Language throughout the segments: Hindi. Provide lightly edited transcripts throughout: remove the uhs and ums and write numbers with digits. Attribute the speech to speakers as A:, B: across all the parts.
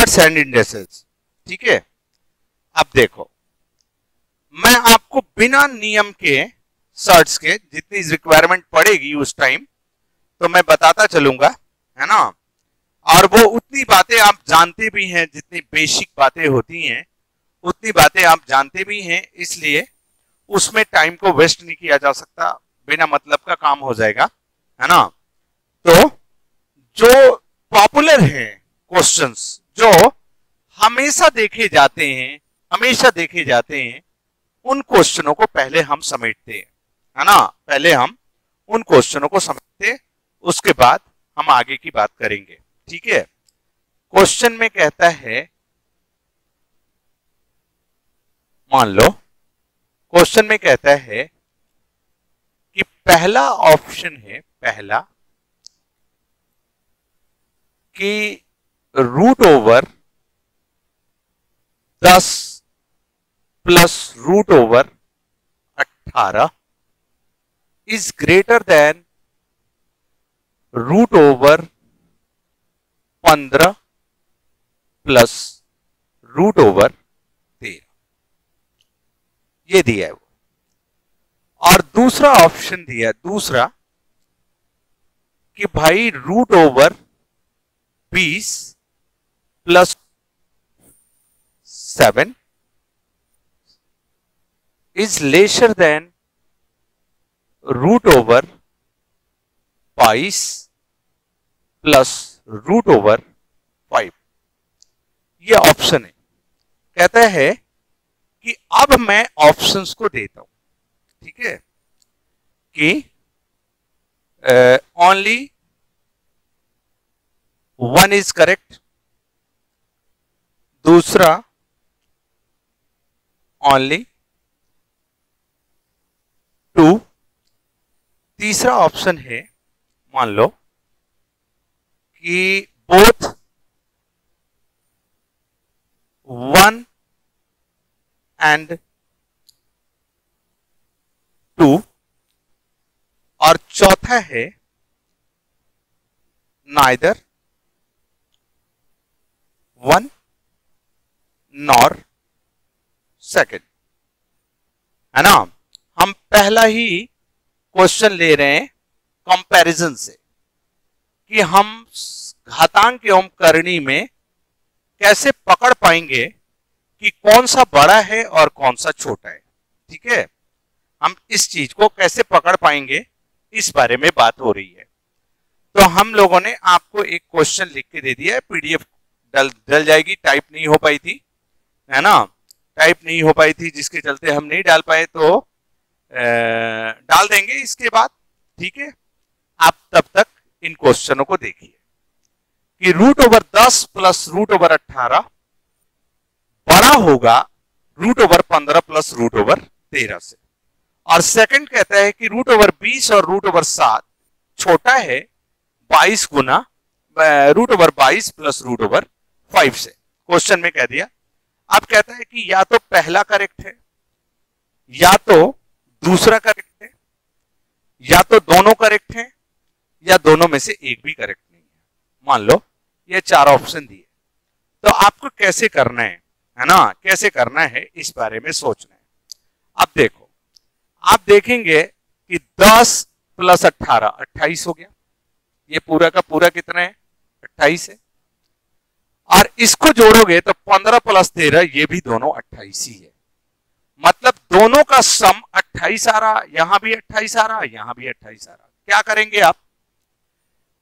A: Shirts and indexes. ठीक है, अब देखो मैं आपको बिना नियम के सर्ट्स के जितनी रिक्वायरमेंट पड़ेगी उस टाइम तो मैं बताता चलूंगा, है ना। और वो उतनी बातें आप जानते भी हैं, जितनी बेसिक बातें होती हैं उतनी बातें आप जानते भी हैं, इसलिए उसमें टाइम को वेस्ट नहीं किया जा सकता, बिना मतलब का काम हो जाएगा, है ना। तो जो पॉपुलर हैं क्वेश्चंस, जो हमेशा देखे जाते हैं उन क्वेश्चनों को पहले हम समेटते हैं, है ना। पहले हम उन क्वेश्चनों को समझते, उसके बाद हम आगे की बात करेंगे। ठीक है, क्वेश्चन में कहता है, मान लो क्वेश्चन में कहता है कि पहला ऑप्शन है, पहला कि root over 10 plus root over 18 is greater than root over 15 plus root over 13, ये दिया है वो। और दूसरा ऑप्शन दिया है, दूसरा कि भाई root over 20 plus 7 is lesser than root over 22 plus root over 5। ये ऑप्शन है। कहता है कि अब मैं ऑप्शंस को देता हूं, ठीक है, कि ओनली वन इज करेक्ट, दूसरा ओनली 2, तीसरा ऑप्शन है मान लो कि बोथ 1 एंड 2, और चौथा है नाइदर 1 नॉर सेकंड, है ना। हम पहला ही क्वेश्चन ले रहे हैं कंपैरिजन से कि हम घातांक एवं करणी में कैसे पकड़ पाएंगे कि कौन सा बड़ा है और कौन सा छोटा है। ठीक है, हम इस चीज को कैसे पकड़ पाएंगे इस बारे में बात हो रही है। तो हम लोगों ने आपको एक क्वेश्चन लिख के दे दिया है, पीडीएफ डल जाएगी, टाइप नहीं हो पाई थी, है ना, टाइप नहीं हो पाई थी जिसके चलते हम नहीं डाल पाए, तो डाल देंगे इसके बाद। ठीक है, आप तब तक इन क्वेश्चनों को देखिए कि root over 10 plus root over 18 बड़ा होगा root over 15 plus root over 13 से, और सेकंड कहता है कि रूट ओवर 20 और रूट ओवर 7 छोटा है 22 गुना root over 22 plus root over 5 से। क्वेश्चन में कह दिया। अब कहता है कि या तो पहला करेक्ट है, या तो दूसरा करेक्ट है, या तो दोनों करेक्ट है, या दोनों में से एक भी करेक्ट नहीं है। मान लो ये 4 ऑप्शन दिए, तो आपको कैसे करना है ना, कैसे करना है इस बारे में सोचना है। अब देखो, आप देखेंगे कि 10 प्लस 18 28 हो गया, ये पूरा का पूरा कितना है 28 है, और इसको जोड़ोगे तो 15 प्लस 13, ये भी दोनों 28 ही है, मतलब दोनों का सम 28 आ रहा, यहां भी 28 आ रहा, यहां भी 28 आ रहा। क्या करेंगे आप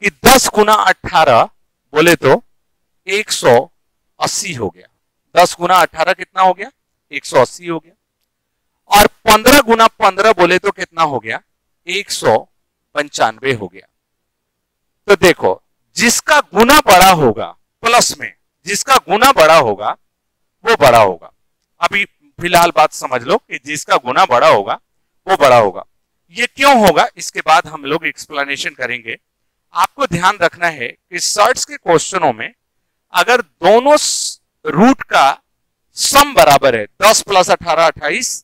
A: कि 10 गुना 18 बोले तो 180 हो गया, 10 गुना 18 कितना हो गया 180 हो गया, और 15 गुना 15 बोले तो कितना हो गया 195 हो गया। तो देखो, जिसका गुना बड़ा होगा, प्लस में जिसका गुना बड़ा होगा वो बड़ा होगा। अभी फिलहाल बात समझ लो कि जिसका गुना बड़ा होगा वो बड़ा होगा। ये क्यों होगा इसके बाद हम लोग एक्सप्लेनेशन करेंगे। आपको ध्यान रखना है कि सर्ट्स के क्वेश्चनों में अगर दोनों रूट का सम बराबर है, 10 प्लस 18 28,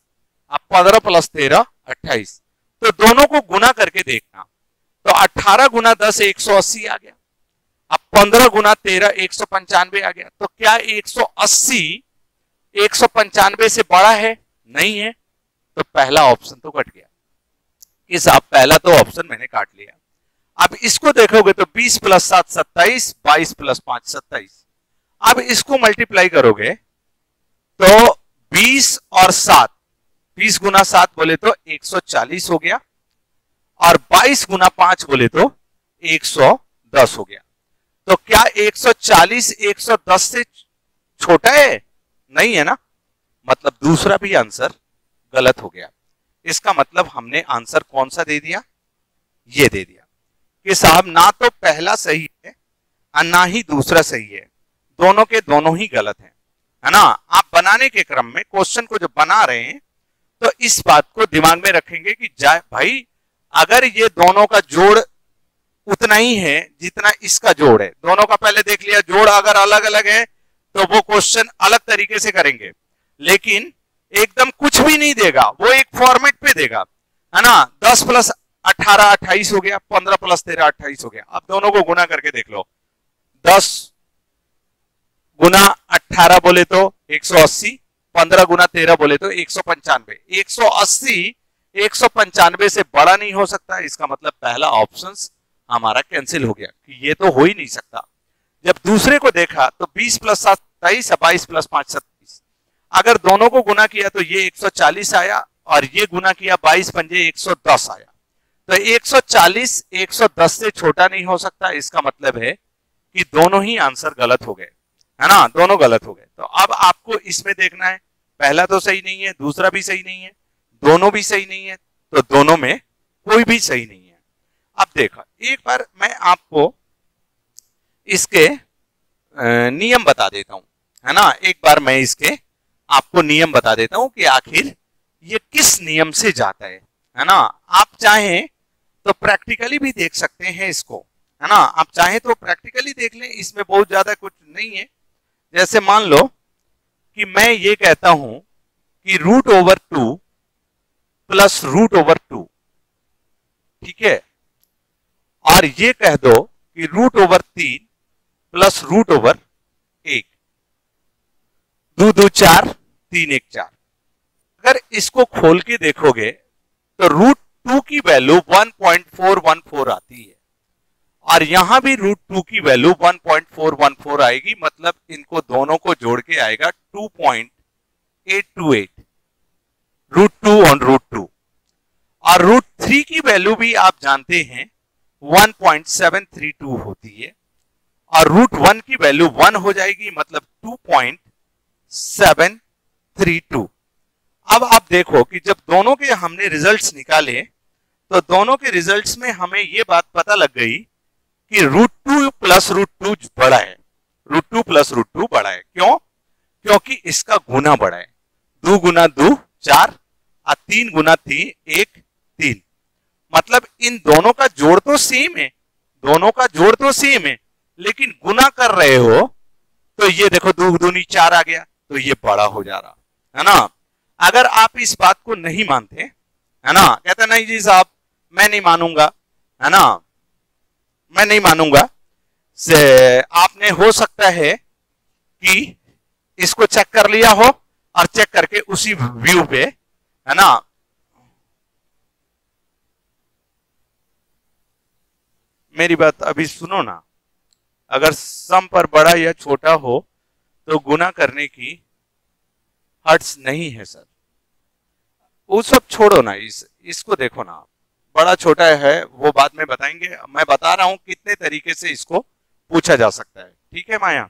A: अब 15 प्लस 13 28, तो दोनों को गुना करके देखना, तो 18 गुना 10 180 आ गया, अब 15 गुना 13 195 आ गया। तो क्या 180 195 से बड़ा है? नहीं है, तो पहला ऑप्शन तो कट गया। इस आप पहला तो ऑप्शन मैंने काट लिया। अब इसको देखोगे तो 20 प्लस 7 27, 22 प्लस 5 27। अब इसको मल्टीप्लाई करोगे तो 20 और 7, 20 गुना 7 बोले तो 140 हो गया, और 22 गुना 5 बोले तो 110 हो गया। तो क्या 140 110 से छोटा है? नहीं है ना, मतलब दूसरा भी आंसर गलत हो गया। इसका मतलब हमने आंसर कौन सा दे दिया? ये दे दिया कि साहब ना तो पहला सही है और ना ही दूसरा सही है, दोनों के दोनों ही गलत है ना। आप बनाने के क्रम में क्वेश्चन को जब बना रहे हैं तो इस बात को दिमाग में रखेंगे कि जाए भाई, अगर ये दोनों का जोड़ उतना ही है जितना इसका जोड़ है, दोनों का पहले देख लिया, जोड़ अगर अलग अलग है तो वो क्वेश्चन अलग तरीके से करेंगे, लेकिन एकदम कुछ भी नहीं देगा, वो एक फॉर्मेट पे देगा, है ना। 10 प्लस 18 28 हो गया, 15 प्लस 13 28 हो गया। अब दोनों को गुना करके देख लो, 10 गुना 18 बोले तो 180, 15 गुना 13 बोले तो 195। 180 195 से बड़ा नहीं हो सकता, इसका मतलब पहला ऑप्शन हमारा कैंसिल हो गया कि ये तो हो ही नहीं सकता। जब दूसरे को देखा तो 20 प्लस 7 27, 22 प्लस 5 27। अगर दोनों को गुना किया तो ये 140 आया, और ये गुना किया 22 पंजे 110 आया। तो 140 110 से छोटा नहीं हो सकता, इसका मतलब है कि दोनों ही आंसर गलत हो गए, है ना, दोनों गलत हो गए। तो अब आपको इसमें देखना है, पहला तो सही नहीं है, दूसरा भी सही नहीं है, दोनों भी सही नहीं है, तो दोनों में कोई भी सही नहीं है। अब देखो, एक बार मैं आपको इसके नियम बता देता हूं, है ना। एक बार मैं इसके आपको नियम बता देता हूं कि आखिर ये किस नियम से जाता है ना। आप चाहें तो प्रैक्टिकली भी देख सकते हैं इसको, है ना। आप चाहें तो प्रैक्टिकली देख लें, इसमें बहुत ज्यादा कुछ नहीं है। जैसे मान लो कि मैं ये कहता हूं कि √2 प्लस √2, ठीक है, और ये कह दो कि √3 प्लस √1, 2 2 4 3 1 4। अगर इसको खोल के देखोगे तो √2 की वैल्यू 1.414 आती है, और यहां भी √2 की वैल्यू 1.414 आएगी, मतलब इनको दोनों को जोड़ के आएगा 2.828 √2 ऑन √2। और √3 की वैल्यू भी आप जानते हैं 1.732 होती है, और √1 की वैल्यू 1 हो जाएगी, मतलब 2.732। अब आप देखो कि जब दोनों के हमने रिजल्ट्स निकाले तो दोनों के रिजल्ट्स में हमें यह बात पता लग गई कि √2 प्लस √2 बड़ा है, √2 प्लस √2 बड़ा है। क्यों? क्योंकि इसका गुना बड़ा है, 2 गुना 2 4, और 3 गुना 3 1 3। मतलब इन दोनों का जोड़ तो सेम है, दोनों का जोड़ तो सेम है, लेकिन गुना कर रहे हो तो ये देखो 2 दूनी 4 आ गया, तो ये बड़ा हो जा रहा है ना। अगर आप इस बात को नहीं मानते, है ना, कहते नहीं जी साहब मैं नहीं मानूंगा, है ना, मैं नहीं मानूंगा, से आपने हो सकता है कि इसको चेक कर लिया हो और चेक करके उसी व्यू पे, है ना, मेरी बात अभी सुनो ना। अगर सम पर बड़ा या छोटा हो तो गुना करने की हर्ट्स नहीं है सर, वो सब छोड़ो ना, इसको देखो ना, बड़ा छोटा है वो बाद में बताएंगे। मैं बता रहा हूं कितने तरीके से इसको पूछा जा सकता है, ठीक है माया।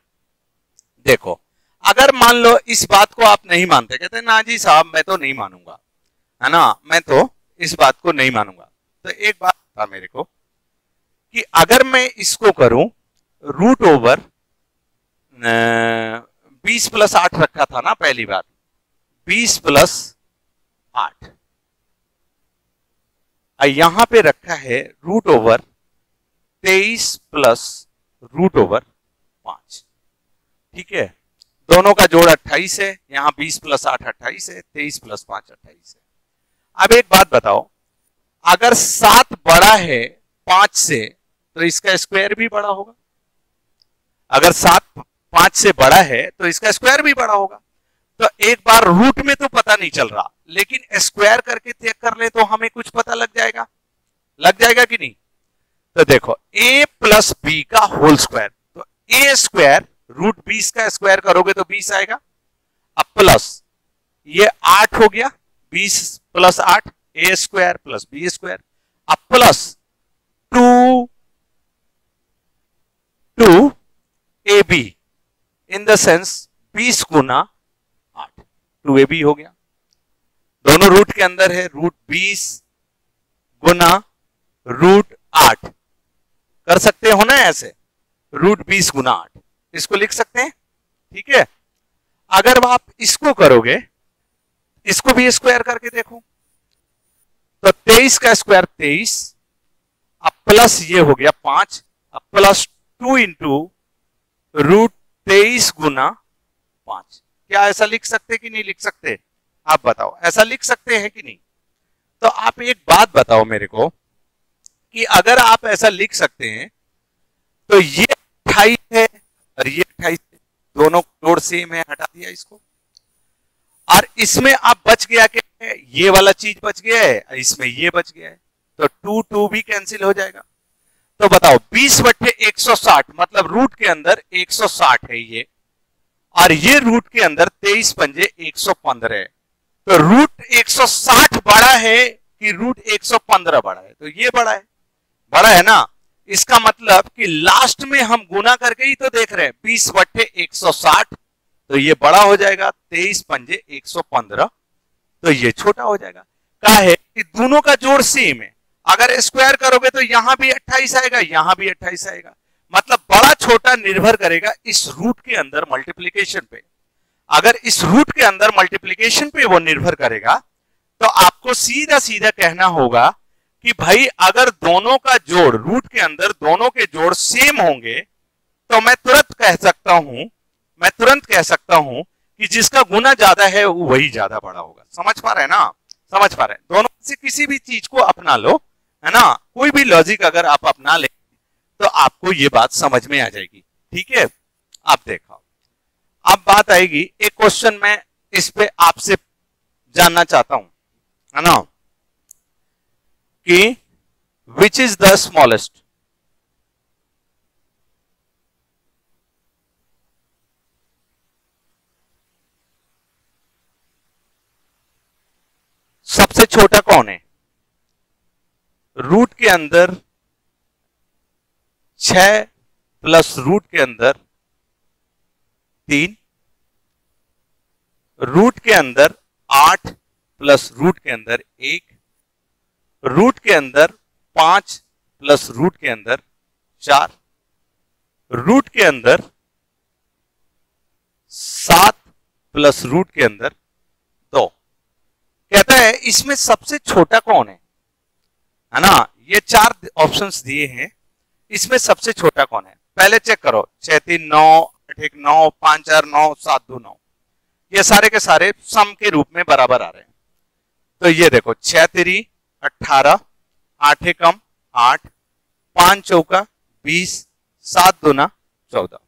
A: देखो, अगर मान लो इस बात को आप नहीं मानते, कहते ना जी साहब मैं तो नहीं मानूंगा, है ना, मैं तो इस बात को नहीं मानूंगा, तो एक बात था मेरे को कि अगर मैं इसको करूं √20 प्लस 8 रखा था ना पहली बार, 20 प्लस 8, यहां पे रखा है √23 प्लस √5, ठीक है। दोनों का जोड़ 28 है, यहां 20 प्लस 8 28 है, 23 प्लस 5 28 है। अब एक बात बताओ, अगर 7 बड़ा है 5 से तो इसका स्क्वायर भी बड़ा होगा, अगर 7 5 से बड़ा है तो इसका स्क्वायर भी बड़ा होगा। तो एक बार रूट में तो पता नहीं चल रहा, लेकिन स्क्वायर करके चेक कर ले तो हमें कुछ पता लग जाएगा कि नहीं। तो देखो a प्लस बी का होल स्क्वायर, तो a स्क्वायर रूट 20 का स्क्वायर करोगे तो 20 आएगा। अब प्लस ये 8 हो गया, 20 plus 8 a square plus B square. अब plus 2 ab in the sense 20 गुना 8, 2ab हो गया। दोनों रूट के अंदर है, रूट 20 गुना रूट 8 कर सकते हो ना ऐसे, रूट 20 गुना 8 इसको लिख सकते हैं, ठीक है। अगर आप इसको करोगे, इसको भी स्क्वायर करके देखो, तो 23 का स्क्वायर 23, अब प्लस ये हो गया 5, अब प्लस 2 इंटू रूट 23 गुना 5। क्या ऐसा लिख सकते कि नहीं लिख सकते? आप बताओ, ऐसा लिख सकते हैं कि नहीं? तो आप एक बात बताओ मेरे को कि अगर आप ऐसा लिख सकते हैं तो ये 28 है और ये 28 है, दोनों जोड़ सेम है, हटा दिया इसको, और इसमें अब बच गया कि ये वाला चीज बच गया है, इसमें ये बच गया है, तो 2 भी कैंसिल हो जाएगा। तो बताओ 20/160 मतलब रूट के अंदर 160 है ये, और ये रूट के अंदर 23 पंजे 115 है। तो रूट 160 बड़ा है कि रूट 115 बड़ा है? तो ये बड़ा है ना। इसका मतलब कि लास्ट में हम गुना करके ही तो देख रहे हैं, 20/160, तो ये बड़ा हो जाएगा 23 पंजे 115, तो ये छोटा हो जाएगा। क्या है कि दोनों का जोड़ सेम है, अगर स्क्वायर करोगे तो यहां भी 28 आएगा, यहां भी 28 आएगा, मतलब बड़ा छोटा निर्भर करेगा इस रूट के अंदर मल्टीप्लिकेशन पे। अगर इस रूट के अंदर मल्टीप्लिकेशन पे वो निर्भर करेगा तो आपको सीधा सीधा कहना होगा कि भाई अगर दोनों का जोड़ रूट के अंदर दोनों के जोड़ सेम होंगे तो मैं तुरंत कह सकता हूं कि जिसका गुना ज्यादा है वो वही ज्यादा बड़ा होगा। समझ पा रहे हैं ना? समझ पा रहे हैं? दोनों से किसी भी चीज को अपना लो, है ना, कोई भी लॉजिक अगर आप अपना ले तो आपको ये बात समझ में आ जाएगी, ठीक है। आप देखो, अब बात आएगी, एक क्वेश्चन मैं इस पे आपसे जानना चाहता हूं, है ना, कि विच इज द स्मॉलेस्ट? सबसे छोटा कौन है? रूट के अंदर 6 प्लस रूट के अंदर 3, रूट के अंदर 8 प्लस रूट के अंदर 1, रूट के अंदर 5 प्लस रूट के अंदर 4, रूट के अंदर 7 प्लस रूट के अंदर 2। कहता है इसमें सबसे छोटा कौन है ना। ये 4 ऑप्शंस दिए हैं, इसमें सबसे छोटा कौन है? पहले चेक करो, 6 3 9, 8 1 9, 5 4 9, 7 2 9, ये सारे के सारे सम के रूप में बराबर आ रहे हैं। तो ये देखो 6 3 18, 8 कम 8, 5 चौका 20, 7 दूना 14।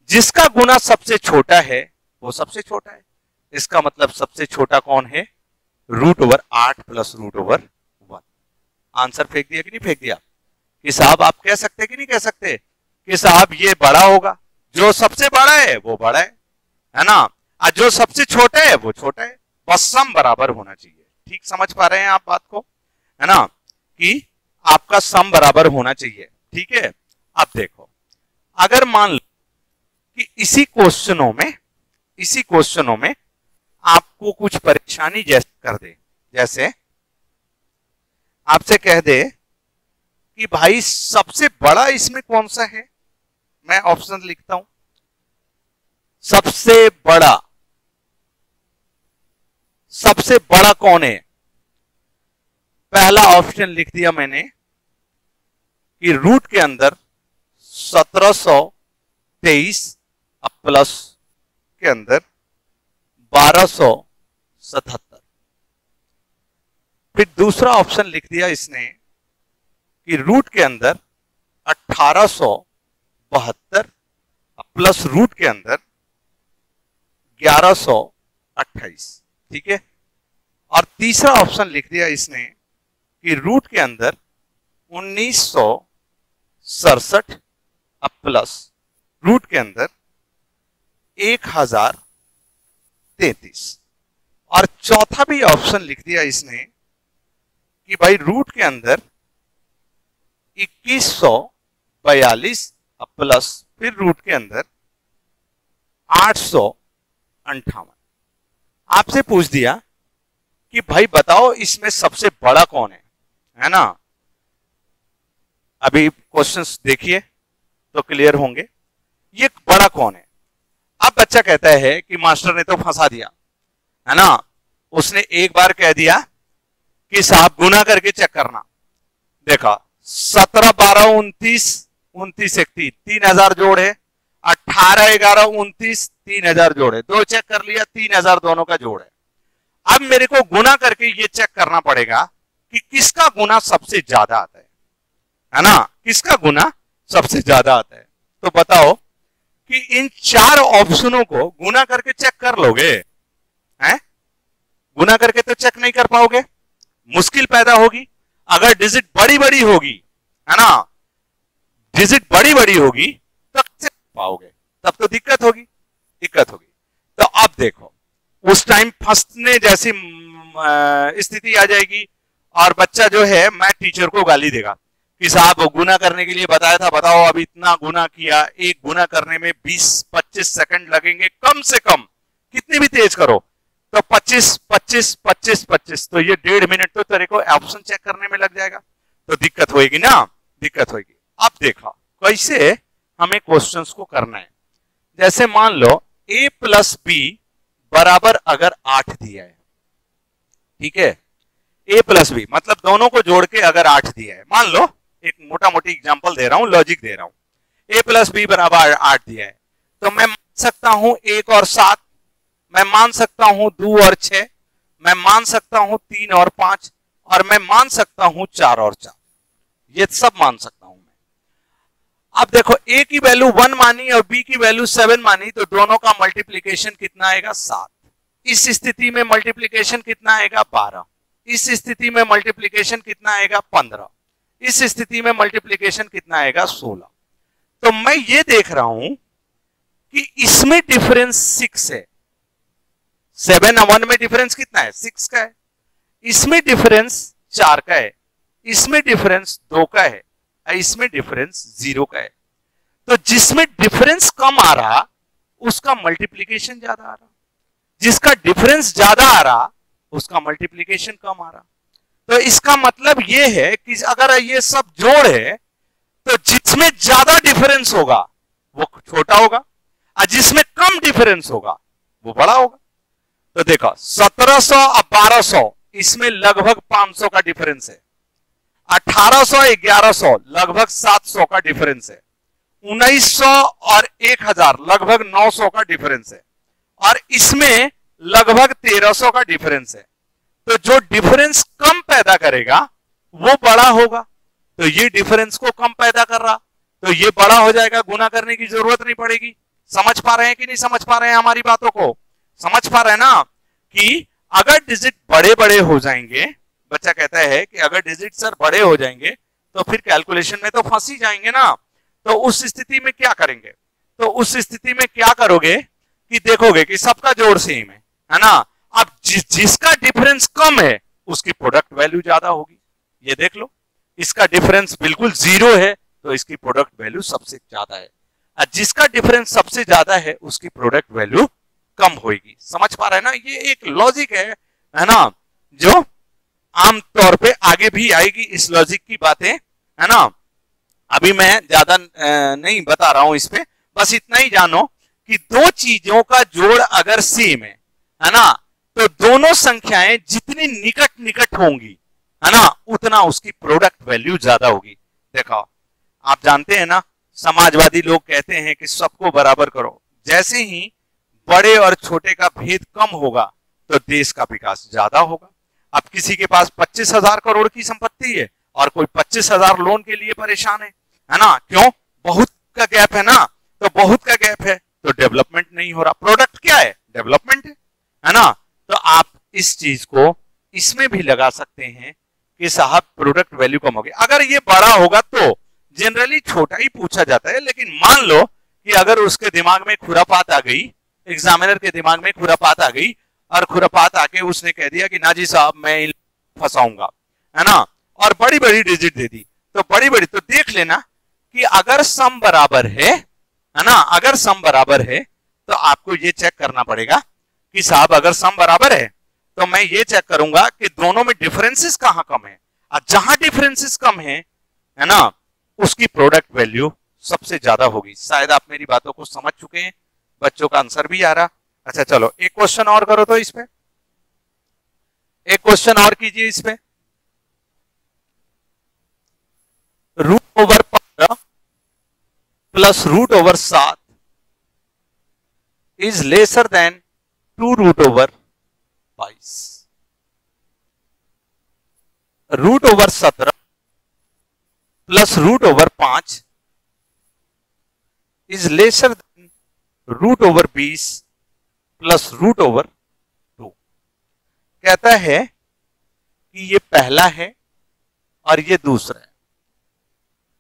A: जिसका गुना सबसे छोटा है वो सबसे छोटा है। इसका मतलब सबसे छोटा कौन है? √8 प्लस √1। आंसर फेंक दिया कि नहीं फेंक दिया? कि साहब आप कह सकते कि नहीं कह सकते कि साहब ये बड़ा होगा, जो सबसे बड़ा है वो बड़ा है ना, और जो सबसे छोटा है वो छोटा है, बस सम बराबर होना चाहिए। ठीक समझ पा रहे हैं आप बात को, है ना, कि आपका सम बराबर होना चाहिए, ठीक है। अब देखो, अगर मान लो कि इसी क्वेश्चनों में आपको कुछ परेशानी जैसे कर दे, जैसे आपसे कह दे कि भाई सबसे बड़ा इसमें कौन सा है, मैं ऑप्शन लिखता हूं, सबसे बड़ा कौन है? पहला ऑप्शन लिख दिया मैंने कि रूट के अंदर 1723 प्लस के अंदर 1277। फिर दूसरा ऑप्शन लिख दिया इसने कि रूट के अंदर 1872 प्लस रूट के अंदर 1128, ठीक है। और तीसरा ऑप्शन लिख दिया इसने कि रूट के अंदर 1967 प्लस रूट के अंदर 1033। और चौथा भी ऑप्शन लिख दिया इसने कि भाई रूट के अंदर 2142 प्लस फिर रूट के अंदर 858। आपसे पूछ दिया कि भाई बताओ इसमें सबसे बड़ा कौन है ना। अभी क्वेश्चंस देखिए तो क्लियर होंगे। ये बड़ा कौन है? अब बच्चा कहता है कि मास्टर ने तो फंसा दिया, है ना। उसने एक बार कह दिया कि साहब गुना करके चेक करना। देखा 17 12 29 29 31 3000 जोड़ है, 18 11 29 3000 जोड़ है, दो चेक कर लिया 3000 दोनों का जोड़ है। अब मेरे को गुना करके ये चेक करना पड़ेगा कि किसका गुना सबसे ज्यादा आता है ना, किसका गुना सबसे ज्यादा आता है। तो बताओ कि इन चार ऑप्शनों को गुना करके चेक कर लोगे? हैं? गुना करके तो चेक नहीं कर पाओगे, मुश्किल पैदा होगी। अगर डिजिट बड़ी बड़ी होगी, है ना, डिजिट बड़ी बड़ी होगी तब चेक पाओगे, तब तो दिक्कत होगी, दिक्कत होगी। तो अब देखो उस टाइम फंसने जैसी स्थिति आ जाएगी और बच्चा जो है मैं टीचर को गाली देगा कि साहब गुना करने के लिए बताया था, बताओ अब इतना गुना किया, एक गुना करने में 20-25 सेकंड लगेंगे कम से कम, कितनी भी तेज करो तो 25 25 25 25, तो ये 1.5 मिनट तो तेरे को ऑप्शन चेक करने में लग जाएगा, तो दिक्कत होगी ना, दिक्कत होगी। अब देखा कैसे हमें क्वेश्चंस को करना है। जैसे मान लो a प्लस बी बराबर अगर 8 दिया है, ठीक है, a प्लस बी मतलब दोनों को जोड़ के अगर 8 दिया है, मान लो एक मोटा मोटी एग्जांपल दे रहा हूं, लॉजिक दे रहा हूं, a प्लस बी बराबर 8 दिया है, तो मैं मान सकता हूं 1 और 7, मैं मान सकता हूं 2 और 6, मैं मान सकता हूं 3 और 5, और मैं मान सकता हूं 4 और 4, ये सब मान सकता हूं मैं। अब देखो a की वैल्यू 1 मानी और b की वैल्यू 7 मानी, तो दोनों का मल्टीप्लीकेशन कितना आएगा? 7। इस स्थिति में मल्टीप्लीकेशन कितना आएगा? 12। इस स्थिति में मल्टीप्लीकेशन कितना आएगा? 15। इस स्थिति में मल्टीप्लीकेशन कितना आएगा? 16। तो मैं ये देख रहा हूं कि इसमें डिफरेंस 6 है, 7 और 1 में डिफरेंस कितना है? 6 का है। इसमें डिफरेंस 4 का है, इसमें डिफरेंस 2 का है, इसमें डिफरेंस 0 का है। तो जिसमें डिफरेंस कम आ रहा उसका मल्टीप्लीकेशन ज्यादा आ रहा, जिसका डिफरेंस ज्यादा आ रहा उसका मल्टीप्लीकेशन कम आ रहा। तो इसका मतलब यह है कि अगर ये सब जोड़ है तो जिसमें ज्यादा डिफरेंस होगा वो छोटा होगा और जिसमें कम डिफरेंस होगा वो बड़ा होगा। तो देखो 1700 और 1200 इसमें लगभग 500 का डिफरेंस है, 1800 1100 लगभग 700 का डिफरेंस है, 1900 और 1000 लगभग 900 का डिफरेंस है, और इसमें लगभग 1300 का डिफरेंस है। तो जो डिफरेंस कम पैदा करेगा वो बड़ा होगा, तो ये डिफरेंस को कम पैदा कर रहा तो ये बड़ा हो जाएगा, गुना करने की जरूरत नहीं पड़ेगी। समझ पा रहे हैं कि नहीं समझ पा रहे हैं हमारी बातों को? समझ पा रहे हैं ना कि अगर डिजिट बड़े बड़े हो जाएंगे, बच्चा कहता है कि अगर डिजिट सर बड़े हो जाएंगे तो फिर कैलकुलेशन में तो फंस ही जाएंगे ना, तो उस स्थिति में क्या करेंगे? तो उस स्थिति में क्या करोगे कि देखोगे कि सबका जोड़ सेम है ना। अब जिसका डिफरेंस कम है उसकी प्रोडक्ट वैल्यू ज्यादा होगी। ये देख लो, इसका डिफरेंस बिल्कुल 0 है तो इसकी प्रोडक्ट वैल्यू सबसे ज्यादा है, और जिसका डिफरेंस सबसे ज्यादा है उसकी प्रोडक्ट वैल्यू कम होगी। समझ पा रहे हैं ना? ये एक लॉजिक है ना, जो आमतौर पे आगे भी आएगी इस लॉजिक की बातें, है ना। अभी मैं ज्यादा नहीं बता रहा हूं इस पे, बस इतना ही जानो कि दो चीजों का जोड़ अगर सेम है ना, तो दोनों संख्याएं जितनी निकट निकट होंगी, है ना, उतना उसकी प्रोडक्ट वैल्यू ज्यादा होगी। देखो आप जानते हैं ना, समाजवादी लोग कहते हैं कि सबको बराबर करो। जैसे ही बड़े और छोटे का भेद कम होगा तो देश का विकास ज्यादा होगा। अब किसी के पास 25,000 करोड़ की संपत्ति है और कोई 25,000 लोन के लिए परेशान है ना, क्यों? बहुत का गैप है ना, तो बहुत का गैप तो डेवलपमेंट नहीं हो रहा। प्रोडक्ट क्या है? डेवलपमेंट है ना। तो आप इस चीज को इसमें भी लगा सकते हैं कि साहब प्रोडक्ट वैल्यू कम होगी। अगर ये बड़ा होगा तो जनरली छोटा ही पूछा जाता है, लेकिन मान लो कि अगर उसके दिमाग में खुरापात आ गई, एग्जामिनर के दिमाग में खुरापात आ गई और खुरापात आके उसने कह दिया कि ना जी साहब मैं फंसाऊंगा, है ना, और बड़ी बड़ी डिजिट दे दी, तो बड़ी बड़ी, तो देख लेना कि अगर सम बराबर है ना, अगर सम बराबर है तो आपको ये चेक करना पड़ेगा कि साहब अगर सम बराबर है तो मैं ये चेक करूंगा कि दोनों में डिफरेंसेस कहां कम है, और जहां डिफरेंसेस कम है ना, उसकी प्रोडक्ट वैल्यू सबसे ज्यादा होगी। शायद आप मेरी बातों को समझ चुके हैं, बच्चों का आंसर भी आ रहा। अच्छा चलो एक क्वेश्चन और करो तो इस पे, एक क्वेश्चन और कीजिए इस पे। Root over 15 plus root over 7 is lesser than 2 root over 22। Root over 17 plus root over 5 is lesser than root over 20 plus root over 2। कहता है कि ये पहला है और ये दूसरा है।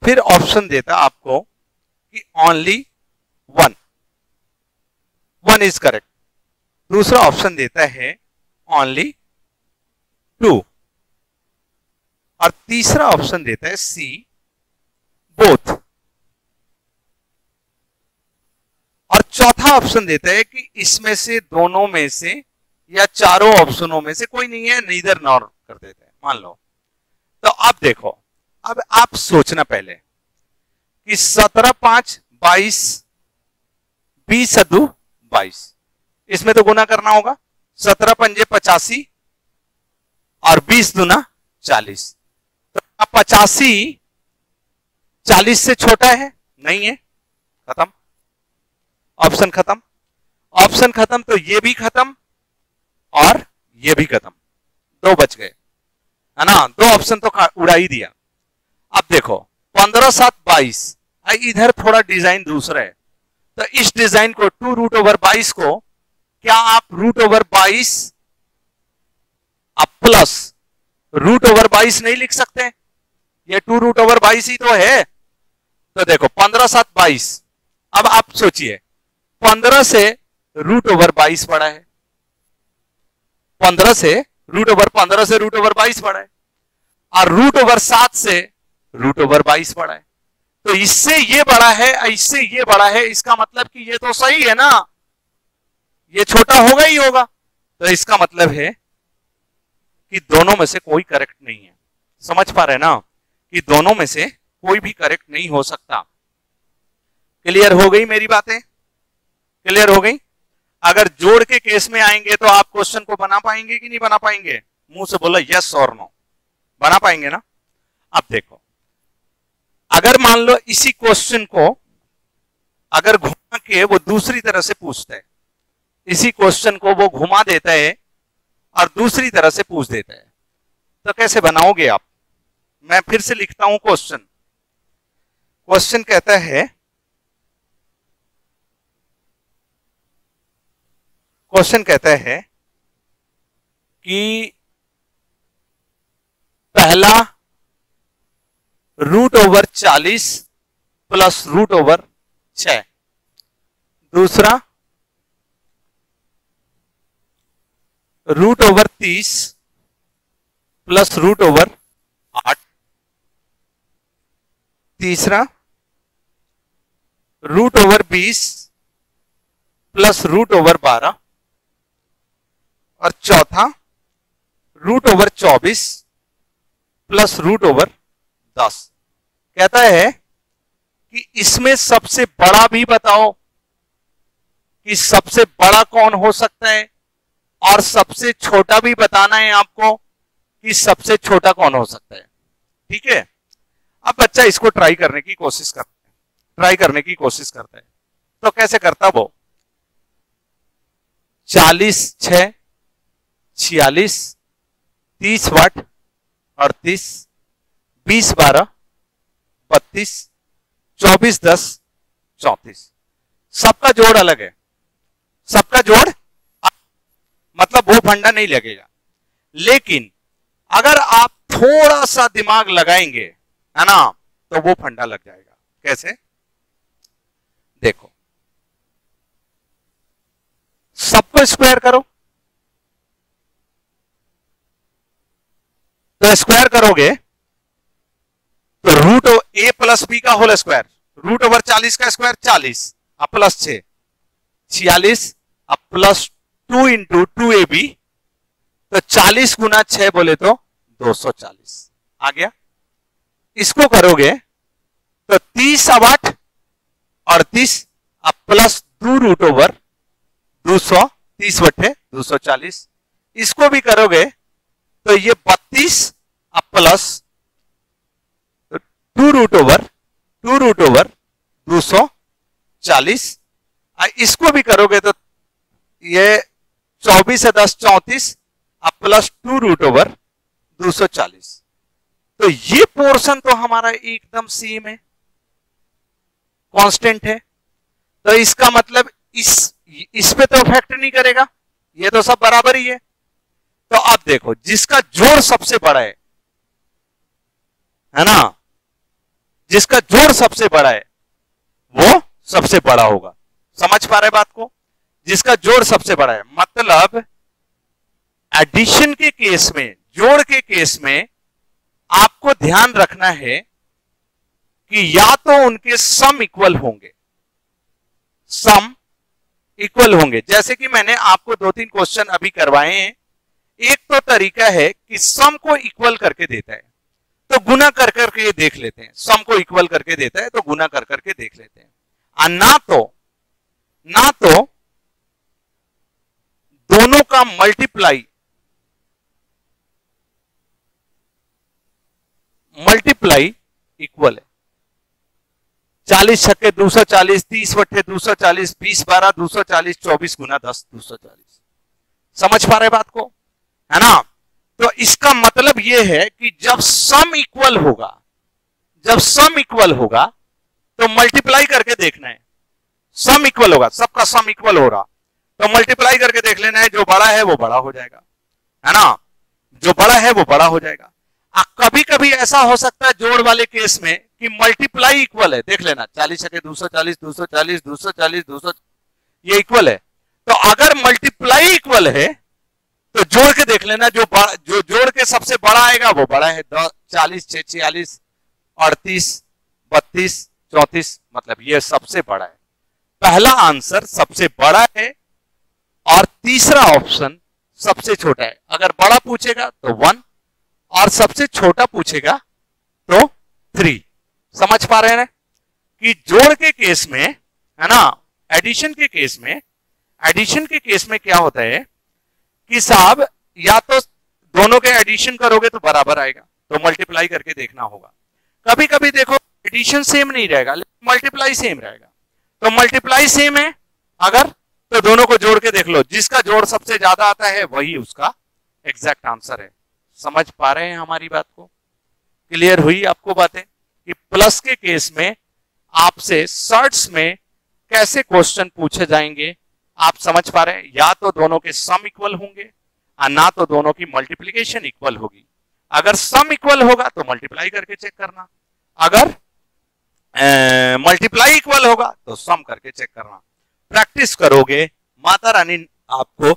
A: फिर ऑप्शन देता आपको कि ओनली वन इज करेक्ट। दूसरा ऑप्शन देता है ओनली 2, और तीसरा ऑप्शन देता है सी बोथ, और चौथा ऑप्शन देता है कि इसमें से दोनों में से या चारों ऑप्शनों में से कोई नहीं है, नीदर नॉर कर देते हैं मान लो। तो अब देखो, अब आप सोचना पहले कि 17 5 22, 20 अदू 22, इसमें तो गुना करना होगा। 17 पंजे 85 और 20 दूना 40। तो 85 40 से छोटा है? नहीं है, खत्म, ऑप्शन खत्म। ऑप्शन खत्म तो ये भी खत्म और ये भी खत्म, दो बच गए, है ना। दो ऑप्शन तो उड़ा ही दिया। अब देखो 15 7 22, इधर थोड़ा डिजाइन दूसरा है, तो इस डिजाइन को 2 रूट ओवर 22 को क्या आप रूट ओवर 22 अब प्लस रूट ओवर 22 नहीं लिख सकते? ये 2 रूट ओवर 22 ही तो है। तो देखो 15 7 22, अब आप सोचिए 15 से रूट ओवर 22 बड़ा है, 15 से रूट ओवर 15 से रूट ओवर 22 बड़ा है, और रूट ओवर 7 से रूट ओवर 22 बड़ा है। तो इससे ये बड़ा है, इससे ये बड़ा है, इसका मतलब कि ये तो सही है ना, ये छोटा होगा ही होगा। तो इसका मतलब है कि दोनों में से कोई करेक्ट नहीं है। समझ पा रहे ना कि दोनों में से कोई भी करेक्ट नहीं हो सकता। क्लियर हो गई मेरी बातें? क्लियर हो गई? अगर जोड़ के केस में आएंगे तो आप क्वेश्चन को बना पाएंगे कि नहीं बना पाएंगे? मुंह से बोला यस और नो, बना पाएंगे ना। अब देखो, अगर मान लो इसी क्वेश्चन को अगर घुमा के वो दूसरी तरह से पूछता है, इसी क्वेश्चन को वो घुमा देता है और दूसरी तरह से पूछ देता है, तो कैसे बनाओगे आप? मैं फिर से लिखता हूं क्वेश्चन। क्वेश्चन कहता है, क्वेश्चन कहता है कि पहला root over 40 plus root over 6, दूसरा root over 30 plus root over 8, तीसरा root over 20 plus root over 12, और चौथा root over 24 plus root over 10। कहता है कि इसमें सबसे बड़ा भी बताओ कि सबसे बड़ा कौन हो सकता है, और सबसे छोटा भी बताना है आपको कि सबसे छोटा कौन हो सकता है। ठीक है, अब बच्चा इसको ट्राई करने की कोशिश करता है, ट्राई करने की कोशिश करता है। तो कैसे करता वो? 40 6 46, 30 वाट 38, 20 12 32, 24 10 34। सबका जोड़ अलग है, सबका जोड़ मतलब वो फंडा नहीं लगेगा। लेकिन अगर आप थोड़ा सा दिमाग लगाएंगे, है ना, तो वो फंडा लग जाएगा। कैसे? देखो, सबको स्क्वायर करो, तो स्क्वायर करोगे तो रूट ए प्लस बी का होल स्क्वायर, रूट ओवर 40 का स्क्वायर 40 अब प्लस 6 46 अब प्लस 2 इंटू 2ab, तो 40 गुना 6 बोले तो 240 आ गया। इसको करोगे तो 30 अब 8 38 अब प्लस 2 रूट ओवर 200 30 बट्टे 240। इसको भी करोगे तो ये 32 अब प्लस 2 रूट ओवर 240। इसको भी करोगे तो ये 24 है 10 34 अब प्लस 2 रूट ओवर 240। तो ये पोर्शन तो हमारा एकदम सेम है, कांस्टेंट है। तो इसका मतलब इस पे तो इफेक्ट नहीं करेगा, ये तो सब बराबर ही है। तो अब देखो, जिसका जोड़ सबसे बड़ा है ना, जिसका जोड़ सबसे बड़ा है वो सबसे बड़ा होगा। समझ पा रहे बात को? जिसका जोड़ सबसे बड़ा है, मतलब एडिशन के केस में, जोड़ के केस में आपको ध्यान रखना है कि या तो उनके सम इक्वल होंगे, सम इक्वल होंगे। जैसे कि मैंने आपको 2-3 क्वेश्चन अभी करवाए हैं। एक तो तरीका है कि सम को इक्वल करके देता है तो गुना कर करके देख लेते हैं, सम को इक्वल करके देता है तो गुना कर करके देख लेते हैं। और ना तो दोनों का मल्टीप्लाई इक्वल है। 40 छक्के 240, 30 बट्टे 240, 20 12 240, 24 गुना 10 240। समझ पा रहे बात को, है ना? तो इसका मतलब यह है कि जब सम इक्वल होगा तो मल्टीप्लाई करके देखना है। सम इक्वल होगा, सबका सम इक्वल हो रहा तो मल्टीप्लाई करके देख लेना है, जो बड़ा है वो बड़ा हो जाएगा, है ना, जो बड़ा है वो बड़ा हो जाएगा। कभी कभी ऐसा हो सकता है जोड़ वाले केस में कि मल्टीप्लाई इक्वल है, देख लेना 40 छके 240 240 240 200 ये इक्वल है। तो अगर मल्टीप्लाई इक्वल है तो जोड़ के देख लेना, जो जोड़ के सबसे बड़ा आएगा वो बड़ा है। 40 6 46 38 32 34 मतलब ये सबसे बड़ा है। पहला आंसर सबसे बड़ा है और तीसरा ऑप्शन सबसे छोटा है। अगर बड़ा पूछेगा तो 1 और सबसे छोटा पूछेगा तो 3। समझ पा रहे हैं कि जोड़ के केस में, है ना, एडिशन के केस में क्या होता है कि साहब या तो दोनों के एडिशन करोगे तो बराबर आएगा तो मल्टीप्लाई करके देखना होगा। कभी कभी देखो एडिशन सेम नहीं रहेगा लेकिन मल्टीप्लाई सेम रहेगा, तो मल्टीप्लाई सेम है अगर तो दोनों को जोड़ के देख लो, जिसका जोड़ सबसे ज्यादा आता है वही उसका एग्जैक्ट आंसर है। समझ पा रहे हैं हमारी बात को? क्लियर हुई आपको बातें कि प्लस के केस में आपसे सर्ट्स में कैसे क्वेश्चन पूछे जाएंगे? आप समझ पा रहे हैं? या तो दोनों के सम इक्वल होंगे और ना तो दोनों की मल्टीप्लिकेशन इक्वल होगी। अगर सम इक्वल होगा तो मल्टीप्लाई करके चेक करना, अगर मल्टीप्लाई इक्वल होगा तो सम करके चेक करना। प्रैक्टिस करोगे, माता रानी आपको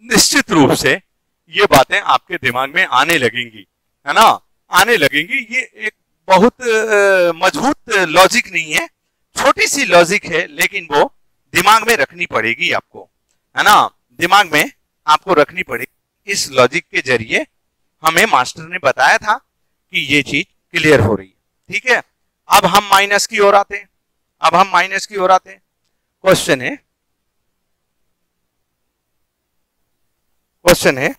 A: निश्चित रूप से ये बातें आपके दिमाग में आने लगेंगी, है ना, आने लगेंगी। ये एक बहुत मजबूत लॉजिक नहीं है, छोटी सी लॉजिक है, लेकिन वो दिमाग में रखनी पड़ेगी आपको, है ना, दिमाग में आपको रखनी पड़ेगी। इस लॉजिक के जरिए हमें मास्टर ने बताया था कि ये चीज क्लियर हो रही है। ठीक है, अब हम माइनस की ओर आते हैं। क्वेश्चन है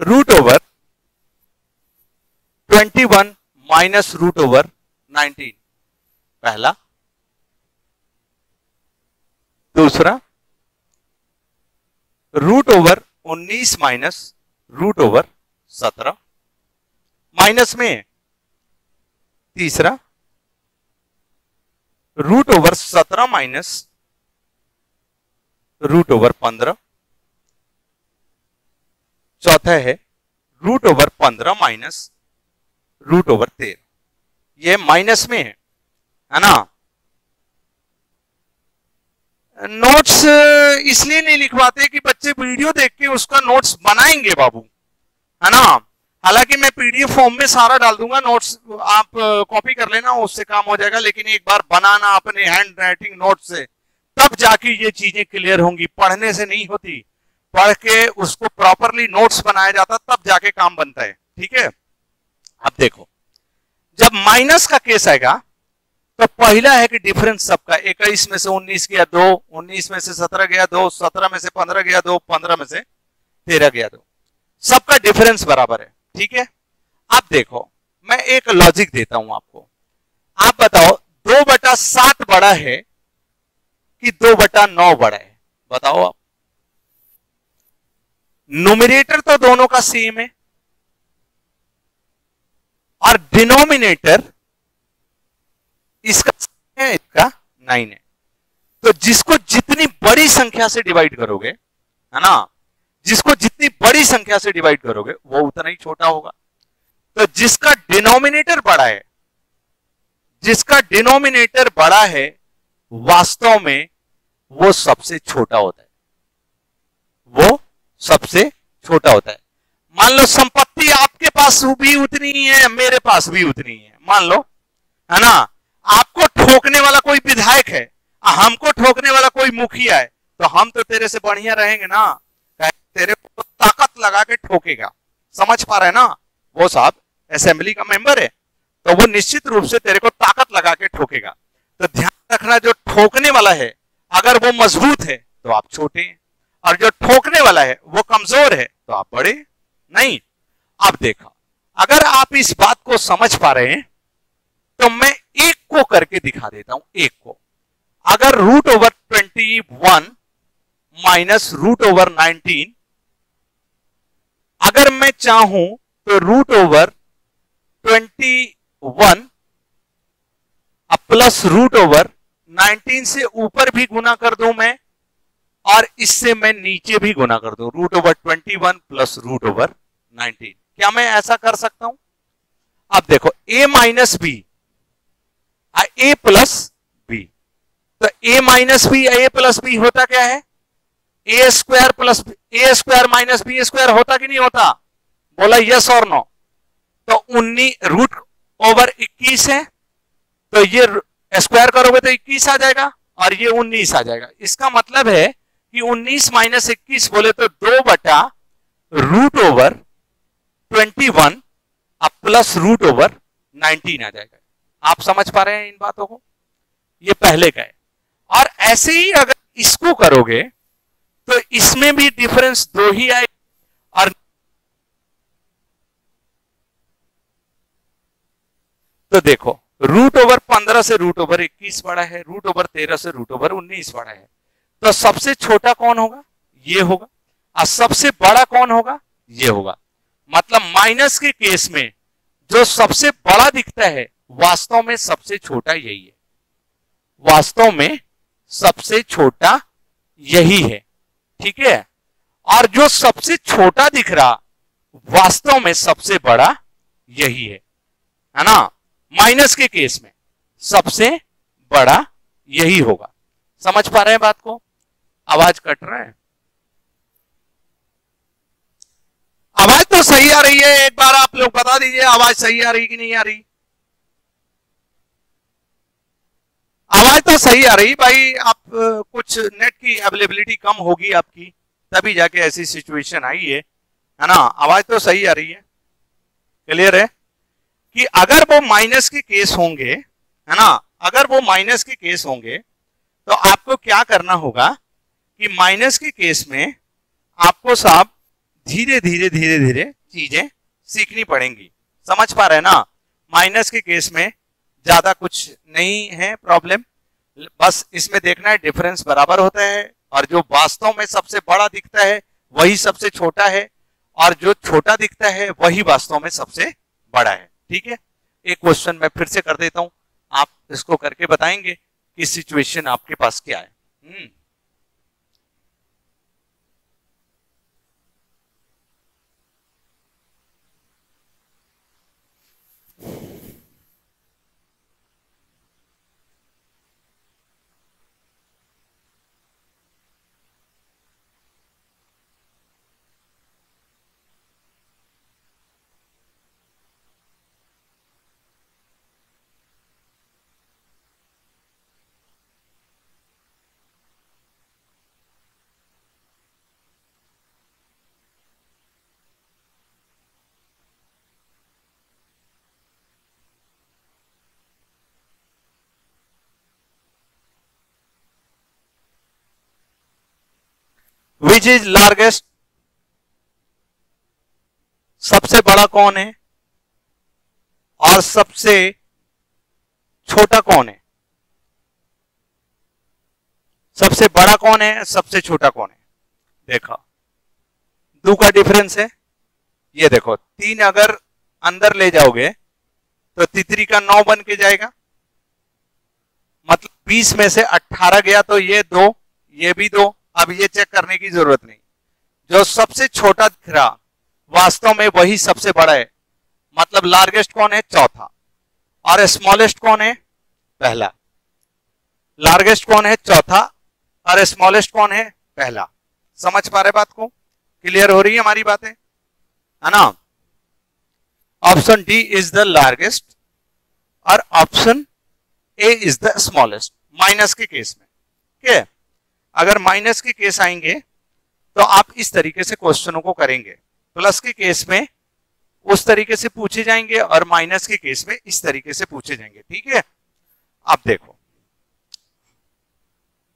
A: root over 21 minus root over 19 पहला। दूसरा root over 19 minus root over 17। Minus में तीसरा √17 माइनस √15। चौथा है √15 माइनस √13। ये माइनस में है ना। नोट्स इसलिए नहीं लिखवाते कि बच्चे वीडियो देख के उसका नोट्स बनाएंगे बाबू, है ना। हालांकि मैं पीडीएफ फॉर्म में सारा डाल दूंगा, नोट्स आप कॉपी कर लेना, उससे काम हो जाएगा। लेकिन एक बार बनाना अपने हैंड राइटिंग नोट से, तब जाके ये चीजें क्लियर होंगी, पढ़ने से नहीं होती। पढ़ के उसको प्रॉपरली नोट्स बनाया जाता, तब जाके काम बनता है, ठीक है। अब देखो, जब माइनस का केस आएगा तो पहला है कि डिफरेंस सबका 21 में से 19 गया 2, 19 में से 17 गया 2, 17 में से 15 गया 2, 15 में से 13 गया 2, सबका डिफरेंस बराबर है, ठीक है। अब देखो, मैं एक लॉजिक देता हूं आपको, आप बताओ 2/7 बड़ा है कि 2/9 बड़ा है, बताओ आप। न्यूमरेटर तो दोनों का सेम है और डिनोमिनेटर इसका है, इसका 9 है। तो जिसको जितनी बड़ी संख्या से डिवाइड करोगे, है ना, जिसको जितनी बड़ी संख्या से डिवाइड करोगे वो उतना ही छोटा होगा। तो जिसका डिनोमिनेटर बड़ा है, जिसका डिनोमिनेटर बड़ा है, वास्तव में वो सबसे छोटा होता है, वो सबसे छोटा होता है। मान लो संपत्ति आपके पास भी उतनी ही है, मेरे पास भी उतनी ही है, मान लो, है ना। आपको ठोकने वाला कोई विधायक है, हमको ठोकने वाला कोई मुखिया है, तो हम तो तेरे से बढ़िया रहेंगे ना, तेरे को ताकत लगा के ठोकेगा, समझ पा रहे हैं ना। वो साहब असेंबली का मेंबर है, तो वो निश्चित रूप से तेरे को ताकत लगा के ठोकेगा। तो ध्यान रखना, जो ठोकने वाला है अगर वो मजबूत है तो आप छोटे हैं, और जो ठोकने वाला है वो कमजोर है तो आप बड़े नहीं। अब देखा, अगर आप इस बात को समझ पा रहे हैं तो मैं एक को करके दिखा देता हूं। एक को, अगर √21 माइनस √19, अगर मैं चाहूं तो √21 प्लस √19 से ऊपर भी गुना कर दूं मैं, और इससे मैं नीचे भी गुना कर दूं, √21 प्लस √19। क्या मैं ऐसा कर सकता हूं? अब देखो, a minus b, a plus b, तो a minus b a plus b होता क्या है? a square plus a square minus b square होता कि नहीं होता? बोला यस और नो। तो 19 √21 है, तो ये स्क्वायर करोगे तो 21 आ जाएगा और ये 19 आ जाएगा। इसका मतलब है कि 19 माइनस 21 बोले तो 2/√21 प्लस √19 आ जाएगा। आप समझ पा रहे हैं इन बातों को? ये पहले का है। और ऐसे ही अगर इसको करोगे तो इसमें भी डिफरेंस 2 ही आए, और तो देखो, √15 से √21 बड़ा है, √13 से √19 बड़ा है, तो सबसे छोटा कौन होगा? ये होगा। और सबसे बड़ा कौन होगा? ये होगा। मतलब माइनस के केस में जो सबसे बड़ा दिखता है, वास्तव में सबसे छोटा यही है, वास्तव में सबसे छोटा यही है, ठीक है। और जो सबसे छोटा दिख रहा, वास्तव में सबसे बड़ा यही है ना। माइनस के केस में सबसे बड़ा यही होगा। समझ पा रहे हैं बात को? आवाज कट रहा है? आवाज तो सही आ रही है, एक बार आप लोग बता दीजिए आवाज सही आ रही कि नहीं आ रही। आवाज तो सही आ रही भाई। आप कुछ नेट की अवेलेबिलिटी कम होगी आपकी, तभी जाके ऐसी सिचुएशन आई है ना। आवाज तो सही आ रही है, क्लियर है कि अगर वो माइनस के केस होंगे, है ना, अगर वो माइनस के केस होंगे तो आपको क्या करना होगा कि माइनस के केस में आपको साहब धीरे धीरे धीरे धीरे चीजें सीखनी पड़ेंगी। समझ पा रहे हैं ना? माइनस के केस में ज्यादा कुछ नहीं है प्रॉब्लम, बस इसमें देखना है डिफरेंस बराबर होता है, और जो वास्तव में सबसे बड़ा दिखता है वही सबसे छोटा है, और जो छोटा दिखता है वही वास्तव में सबसे बड़ा है, ठीक है। एक क्वेश्चन मैं फिर से कर देता हूं, आप इसको करके बताएंगे कि सिचुएशन आपके पास क्या है। विच इज लार्जेस्ट, सबसे बड़ा कौन है और सबसे छोटा कौन है? सबसे बड़ा कौन है, सबसे छोटा कौन है? देखो दो का डिफरेंस है। ये देखो 3 अगर अंदर ले जाओगे तो तितरी का 9 बन के जाएगा, मतलब 20 में से 18 गया तो ये 2, ये भी 2। अब ये चेक करने की जरूरत नहीं, जो सबसे छोटा दिख रहा वास्तव में वही सबसे बड़ा है, मतलब लार्जेस्ट कौन है? चौथा। और स्मॉलेस्ट कौन है? पहला। लार्जेस्ट कौन है? चौथा। और स्मॉलेस्ट कौन है? पहला। समझ पा रहे बात को? क्लियर हो रही है हमारी बातें, है ना? Option D is the largest और option A is the smallest, minus के केस में। ठीक है, अगर माइनस के केस आएंगे तो आप इस तरीके से क्वेश्चनों को करेंगे, प्लस के केस में उस तरीके से पूछे जाएंगे और माइनस के केस में इस तरीके से पूछे जाएंगे। ठीक है, अब देखो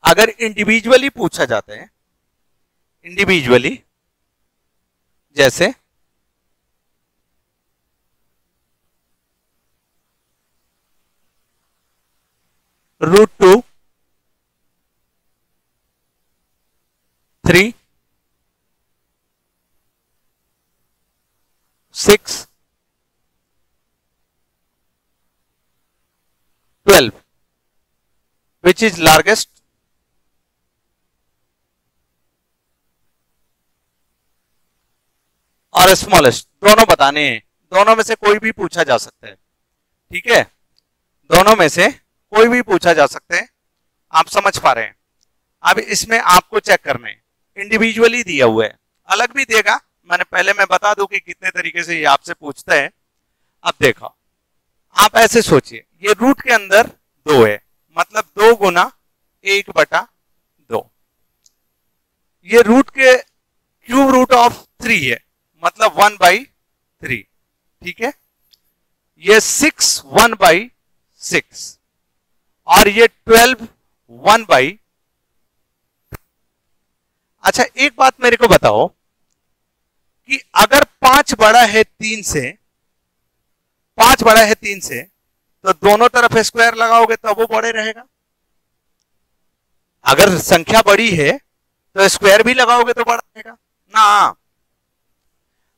A: अगर इंडिविजुअली पूछा जाता है, इंडिविजुअली जैसे √2 3 6 12 which is largest? और स्मॉलेस्ट, दोनों बताने हैं। दोनों में से कोई भी पूछा जा सकता है। ठीक है, दोनों में से कोई भी पूछा जा सकता है, आप समझ पा रहे हैं? अब इसमें आपको चेक करना है, इंडिविजुअली दिया हुआ है, अलग भी देगा, मैं बता दूं कि कितने तरीके से ये आपसे पूछता है। अब देखो आप ऐसे सोचिए, ये रूट के अंदर 2 है, मतलब 2 गुना 1/2। ये रूट के क्यूब रूट ऑफ 3 है, मतलब 1/3। ठीक है, ये 6 1/6 और ये 12 1/। अच्छा एक बात मेरे को बताओ कि अगर 5 बड़ा है 3 से, 5 बड़ा है 3 से, तो दोनों तरफ स्क्वायर लगाओगे तो वो बड़े रहेगा। अगर संख्या बड़ी है तो स्क्वायर भी लगाओगे तो बड़ा रहेगा ना।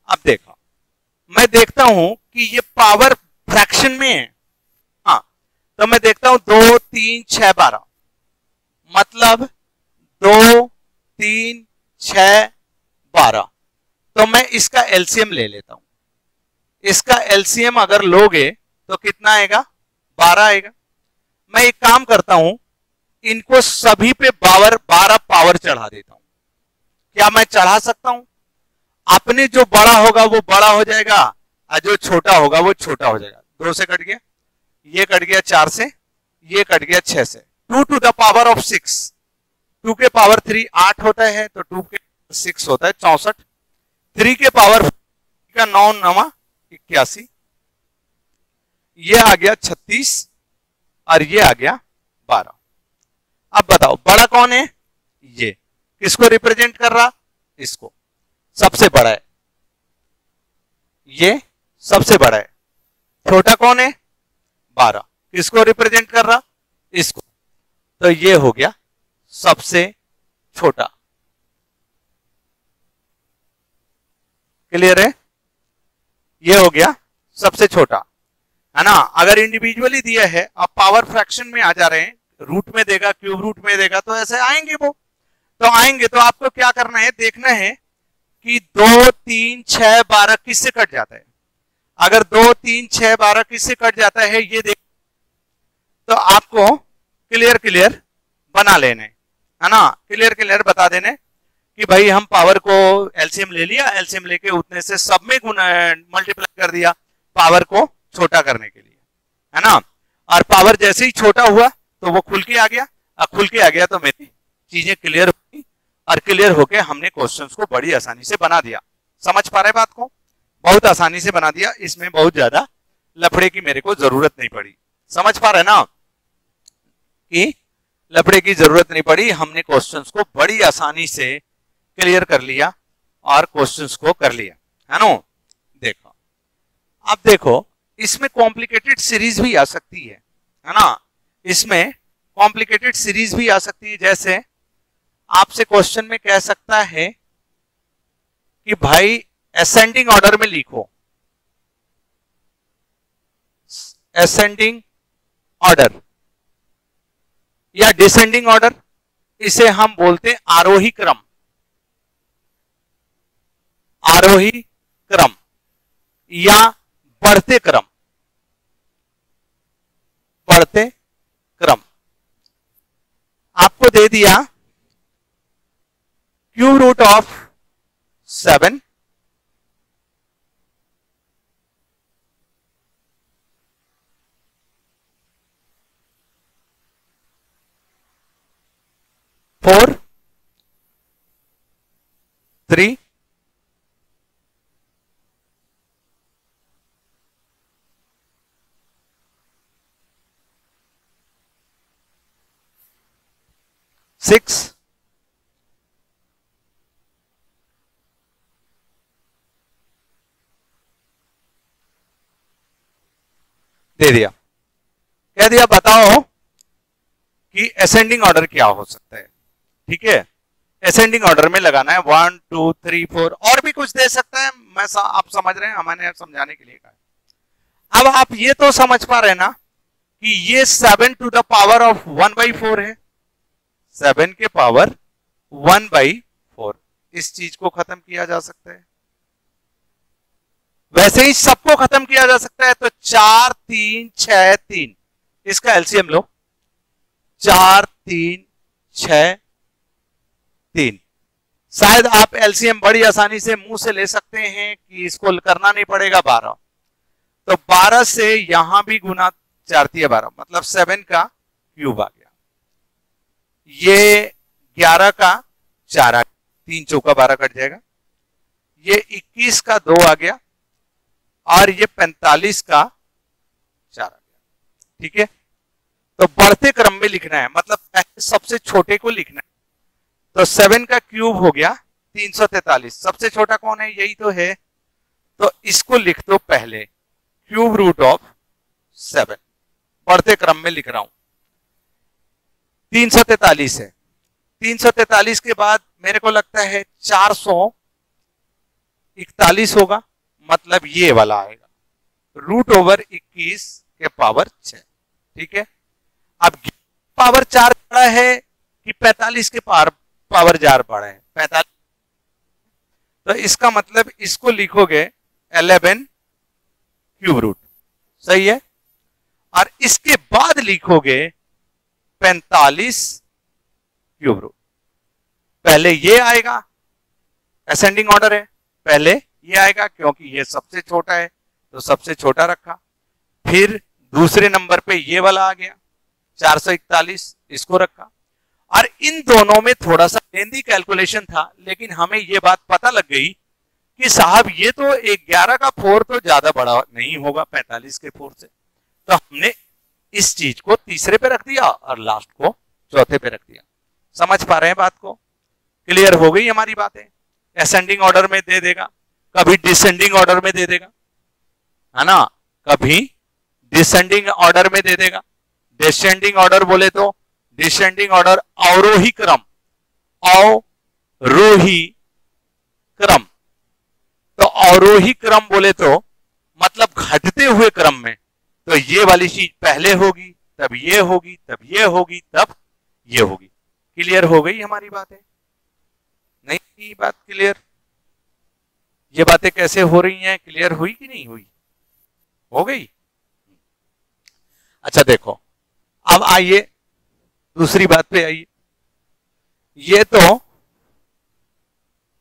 A: अब देखो मैं देखता हूं कि ये पावर फ्रैक्शन में है, हाँ, तो मैं देखता हूं 2 3 6 12, मतलब 2 3 6 12, तो मैं इसका एलसीएम ले लेता हूं। इसका एलसीएम अगर लोगे तो कितना आएगा? 12 आएगा। मैं एक काम करता हूं, इनको सभी पे 12 पावर चढ़ा देता हूं। क्या मैं चढ़ा सकता हूं? अपने जो बड़ा होगा वो बड़ा हो जाएगा और जो छोटा होगा वो छोटा हो जाएगा। 2 से कट गया, ये कट गया 4 से, ये कट गया 6 से। 2 to the power of 6, 2 के पावर 3 8 होता है, तो 2 के 6 होता है 64। 3 के पावर का 9 9 81, ये आ गया 36 और ये आ गया 12। अब बताओ बड़ा कौन है? ये किसको रिप्रेजेंट कर रहा? इसको, सबसे बड़ा है ये, सबसे बड़ा है। छोटा कौन है? 12, किसको रिप्रेजेंट कर रहा? इसको, तो ये हो गया सबसे छोटा। क्लियर है? ये हो गया सबसे छोटा, है ना। अगर इंडिविजुअली दिया है, अब पावर फ्रैक्शन में आ जा रहे हैं, रूट में देगा, क्यूब रूट में देगा, तो ऐसे आएंगे वो। तो आएंगे तो आपको क्या करना है, देखना है कि 2, 3, 6, 12 किससे कट जाता है। अगर 2, 3, 6, 12 किससे कट जाता है ये देख, तो आपको क्लियर क्लियर बना लेने, है ना, क्लियर क्लियर बता देने कि भाई हम पावर को एलसीएम ले लिया, एलसीएम लेके उतने से सब में मल्टीप्लाई कर दिया पावर को छोटा करने के लिए, है ना। और पावर जैसे ही छोटा हुआ तो वो खुल के आ गया, अब खुल के आ गया तो मेरी चीजें क्लियर हुई, और क्लियर होके हमने क्वेश्चंस को बड़ी आसानी से बना दिया। समझ पा रहे बात को, बहुत आसानी से बना दिया, इसमें बहुत ज्यादा लफड़े की मेरे को जरूरत नहीं पड़ी। समझ पा रहे ना कि लफड़े की जरूरत नहीं पड़ी, हमने क्वेश्चंस को बड़ी आसानी से क्लियर कर लिया और क्वेश्चंस को कर लिया, है ना। देखो अब देखो, इसमें कॉम्प्लिकेटेड सीरीज भी आ सकती है ना, इसमें कॉम्प्लिकेटेड सीरीज भी आ सकती है। जैसे आपसे क्वेश्चन में कह सकता है कि भाई असेंडिंग ऑर्डर में लिखो, असेंडिंग ऑर्डर या डिसेंडिंग ऑर्डर, इसे हम बोलते हैं आरोही क्रम, आरोही क्रम या बढ़ते क्रम, बढ़ते क्रम। आपको दे दिया क्यूब रूट ऑफ 7 4 3 6 दे दिया, कह दिया बताओ कि असेंडिंग ऑर्डर क्या हो सकता है। ठीक है, असेंडिंग ऑर्डर में लगाना है 1 2 3 4, और भी कुछ दे सकता है, आप समझ रहे हैं, हमारे समझाने के लिए कहा। अब आप ये तो समझ पा रहे हैं ना कि ये 7 टू द पावर ऑफ 1/4 है, 7 के पावर 1/4, इस चीज को खत्म किया जा सकता है। वैसे ही सबको खत्म किया जा सकता है, तो 4 3 6 3, इसका एलसीएम लो, 4 3 6 3। शायद आप एलसीएम बड़ी आसानी से मुंह से ले सकते हैं कि इसको करना नहीं पड़ेगा 12, तो 12 से यहां भी गुना 4 3 12, मतलब 7 का क्यूब आ गया, ये 11 का 4 आ गया, 3 चौका 12 कट जाएगा, ये 21 का 2 आ गया, और ये 45 का 4 आ गया। ठीक है, तो बढ़ते क्रम में लिखना है, मतलब सबसे छोटे को लिखना है। तो 7 का क्यूब हो गया 343, सबसे छोटा कौन है, यही तो है, तो इसको लिख दो पहले क्यूब रूट ऑफ 7, बढ़ते क्रम में लिख रहा हूं। 343 है, 343 के बाद मेरे को लगता है 441 होगा, मतलब ये वाला आएगा, रूट ओवर 21 के पावर 6। ठीक है, अब पावर 4 बड़ा है कि 45 के पावर 4 बड़ा है, 45, तो इसका मतलब इसको लिखोगे 11 क्यूब रूट, सही है, और इसके बाद लिखोगे 45 क्यूब रूट। पहले ये आएगा, असेंडिंग ऑर्डर है, पहले ये आएगा क्योंकि ये सबसे छोटा है तो सबसे छोटा रखा, फिर दूसरे नंबर पे ये वाला आ गया 441, इसको रखा, और इन दोनों में थोड़ा सा लेंदी कैलकुलेशन था, लेकिन हमें ये बात पता लग गई कि साहब ये तो 11 का 4 तो ज्यादा बड़ा नहीं होगा 45 के 4 से, तो हमने इस चीज को तीसरे पे रख दिया और लास्ट को चौथे पे रख दिया। समझ पा रहे हैं बात को, क्लियर हो गई हमारी बातें। असेंडिंग ऑर्डर में दे देगा, कभी डिसेंडिंग ऑर्डर में दे देगा, है ना, कभी डिसेंडिंग ऑर्डर में दे देगा। डिसेंडिंग ऑर्डर बोले तो डिसेंडिंग ऑर्डर अवरोही क्रम, अवरोही क्रम, तो अवरोही क्रम बोले तो मतलब घटते हुए क्रम में, तो ये वाली चीज पहले होगी, तब ये होगी, तब ये होगी, तब ये होगी। क्लियर हो गई हमारी बातें? नहीं बात क्लियर? ये बातें कैसे हो रही हैं, क्लियर हुई कि नहीं हुई? हो गई। अच्छा देखो, अब आइए दूसरी बात पे आइए। ये तो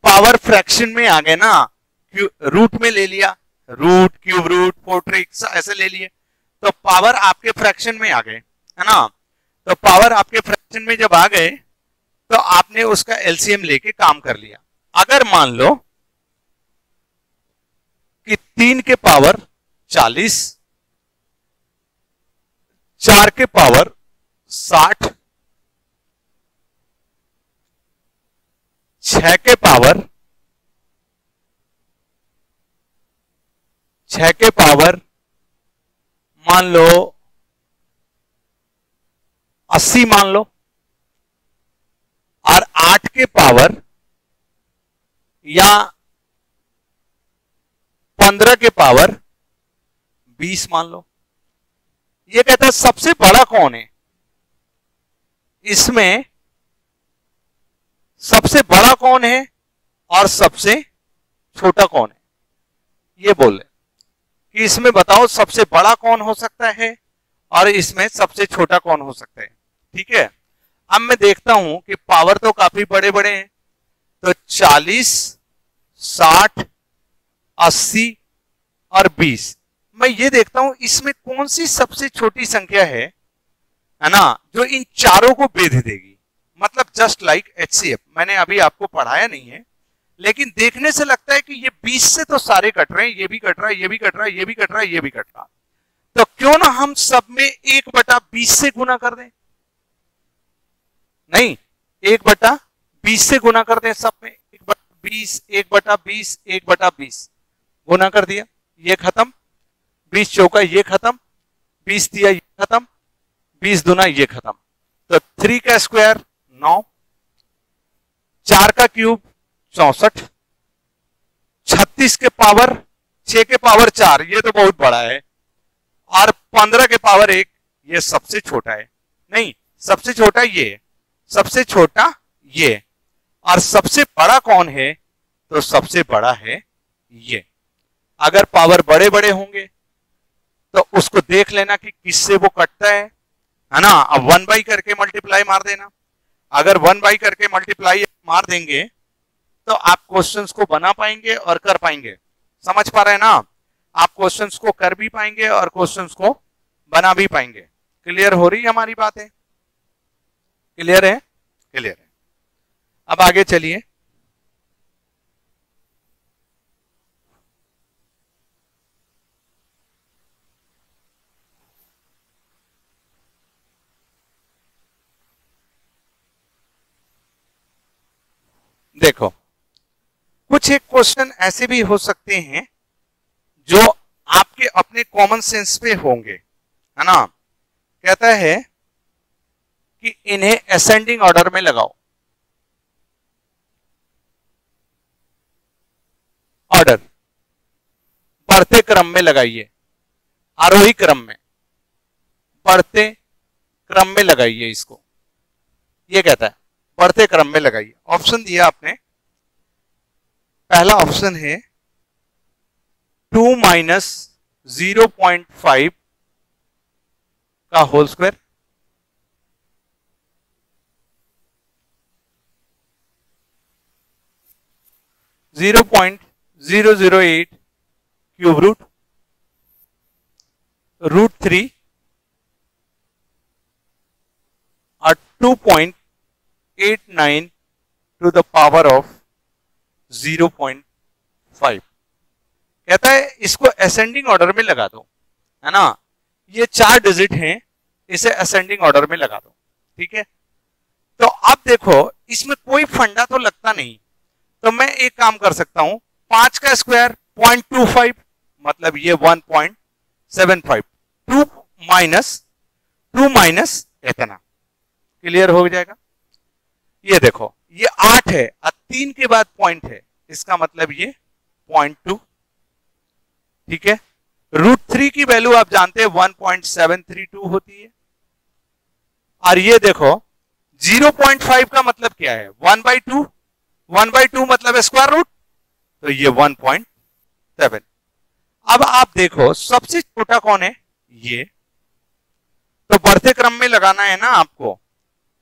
A: पावर फ्रैक्शन में आ गए ना, रूट में ले लिया, रूट, क्यूब रूट, फोर्ट्रिक्स ऐसे ले लिए, तो पावर आपके फ्रैक्शन में आ गए, है ना। तो पावर आपके फ्रैक्शन में जब आ गए तो आपने उसका एलसीएम लेके काम कर लिया। अगर मान लो कि 3 के पावर 40, 4 के पावर 60, 6 के पावर मान लो 80 मान लो, और 8 के पावर या 15 के पावर 20 मान लो। ये कहता है सबसे बड़ा कौन है इसमें, सबसे बड़ा कौन है और सबसे छोटा कौन है, ये बोल रहे कि इसमें बताओ सबसे बड़ा कौन हो सकता है और इसमें सबसे छोटा कौन हो सकता है। ठीक है, अब मैं देखता हूं कि पावर तो काफी बड़े बड़े हैं, तो 40, 60, 80 और 20। मैं ये देखता हूं इसमें कौन सी सबसे छोटी संख्या है ना, जो इन चारों को भेद देगी। मतलब जस्ट लाइक HCF, मैंने अभी आपको पढ़ाया नहीं है, लेकिन देखने से लगता है कि ये 20 से तो सारे कट रहे हैं, ये भी कट रहा है, ये भी कट रहा है, ये भी कट रहा है, ये भी कट रहा है, तो क्यों ना हम सब में 1/20 से गुना कर दें। नहीं, 1/20 से गुना कर दें सब में, 1/20, 1/20, 1/20 गुना कर दिया, ये खत्म, 20 चौका ये खत्म, 20 दिया ये खत्म, 20 दूना ये खत्म। तो 3 का स्क्वायर 9, 4 का क्यूब 64, 36 के पावर 6 के पावर 4, ये तो बहुत बड़ा है, और 15 के पावर 1, ये सबसे छोटा है। नहीं, सबसे छोटा ये, सबसे छोटा ये, और सबसे बड़ा कौन है, तो सबसे बड़ा है ये। अगर पावर बड़े बड़े होंगे तो उसको देख लेना कि किससे वो कटता है ना। अब 1/, करके मल्टीप्लाई मार देना। अगर 1/, करके मल्टीप्लाई मार देंगे तो आप क्वेश्चंस को बना पाएंगे और कर पाएंगे। समझ पा रहे हैं ना, आप क्वेश्चंस को कर भी पाएंगे और क्वेश्चंस को बना भी पाएंगे। क्लियर हो रही है हमारी बातें? क्लियर है? क्लियर है। अब आगे चलिए, देखो कुछ एक क्वेश्चन ऐसे भी हो सकते हैं जो आपके अपने कॉमन सेंस पे होंगे, है ना। कहता है कि इन्हें असेंडिंग ऑर्डर में लगाओ, ऑर्डर बढ़ते क्रम में लगाइए, आरोही क्रम में, बढ़ते क्रम में लगाइए इसको, ये कहता है बढ़ते क्रम में लगाइए। ऑप्शन दिया आपने, पहला ऑप्शन है 2 - 0.5 का होल स्क्वायर, (0.008 क्यूब रूट, √3 और 2.89 टू द पावर ऑफ 0.5। कहता है इसको असेंडिंग ऑर्डर में लगा दो, है ना। ये 4 डिजिट हैं, इसे असेंडिंग ऑर्डर में लगा दो। ठीक है, तो अब देखो इसमें कोई फंडा तो लगता नहीं, तो मैं एक काम कर सकता हूं, 5 का स्क्वायर 0.25, मतलब ये 1.75, 2 माइनस इतना। क्लियर हो जाएगा? ये देखो ये 8 है और 3 के बाद पॉइंट है, इसका मतलब ये 0.2। ठीक है, √3 की वैल्यू आप जानते हैं 1.732 होती है, और ये देखो 0.5 का मतलब क्या है, 1/2, 1/2 मतलब स्क्वायर रूट, तो ये 1.7। अब आप देखो सबसे छोटा कौन है, ये, तो बढ़ते क्रम में लगाना है ना आपको,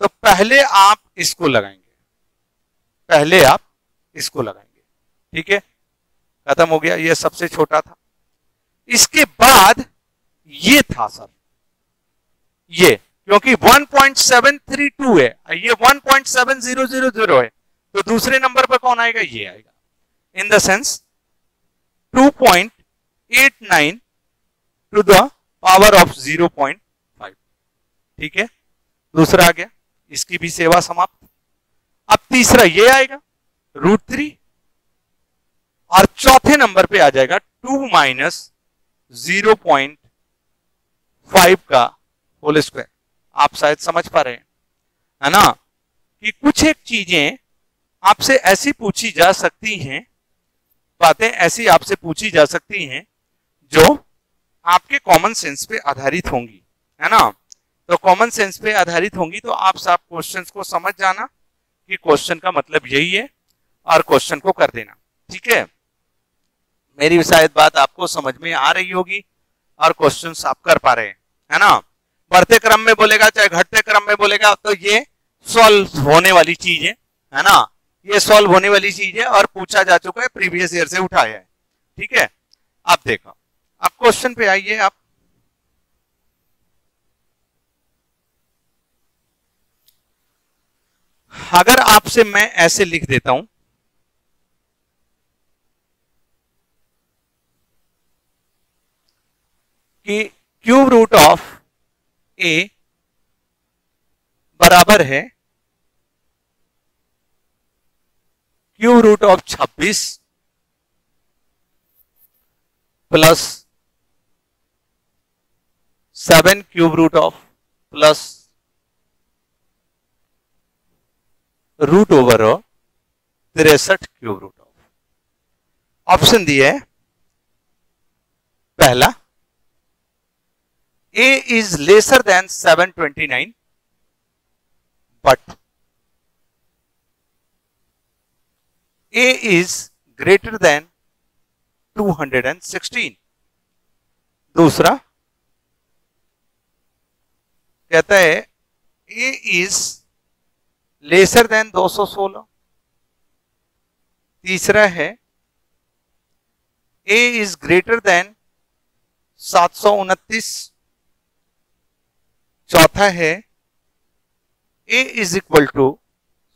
A: तो पहले आप इसको लगाएंगे, पहले आप इसको लगाएंगे, ठीक है, खत्म हो गया, ये सबसे छोटा था। इसके बाद ये था सर, ये क्योंकि 1.732 है, ये 1.7000 है, तो दूसरे नंबर पर कौन आएगा, ये आएगा, in the sense 2.89 to the power of 0.5, ठीक है, दूसरा आ गया, इसकी भी सेवा समाप्त। अब तीसरा ये आएगा √3, और चौथे नंबर पे आ जाएगा 2 माइनस 0.5 का होल स्क्वायर। आप शायद समझ पा रहे हैं, है ना, कि कुछ एक चीजें आपसे ऐसी पूछी जा सकती हैं, बातें ऐसी आपसे पूछी जा सकती हैं जो आपके कॉमन सेंस पे आधारित होंगी, है ना, तो कॉमन सेंस पे आधारित होंगी, तो आप सब क्वेश्चंस को समझ जाना कि क्वेश्चन का मतलब यही है, और क्वेश्चन को कर देना, ठीक है। मेरी शायद बात आपको समझ में आ रही होगी, और क्वेश्चंस आप कर पा रहे हैं, है ना। बढ़ते क्रम में बोलेगा चाहे घटते क्रम में बोलेगा, तो ये सॉल्व होने वाली चीज है ना, ये सॉल्व होने वाली चीज है, और पूछा जा चुका है, प्रीवियस ईयर से उठाया है, ठीक है। अब देखो, अब क्वेश्चन पे आइए आप। अगर आपसे मैं ऐसे लिख देता हूं कि क्यूब रूट ऑफ ए बराबर है क्यूब रूट ऑफ 26 प्लस 7 cube root of plus root over 63 cube root of. Option दिया है पहला, a is lesser than 729 but a is greater than 216। दूसरा कहता है a is lesser than 216। तीसरा है a is greater than 729। चौथा है a इज इक्वल टू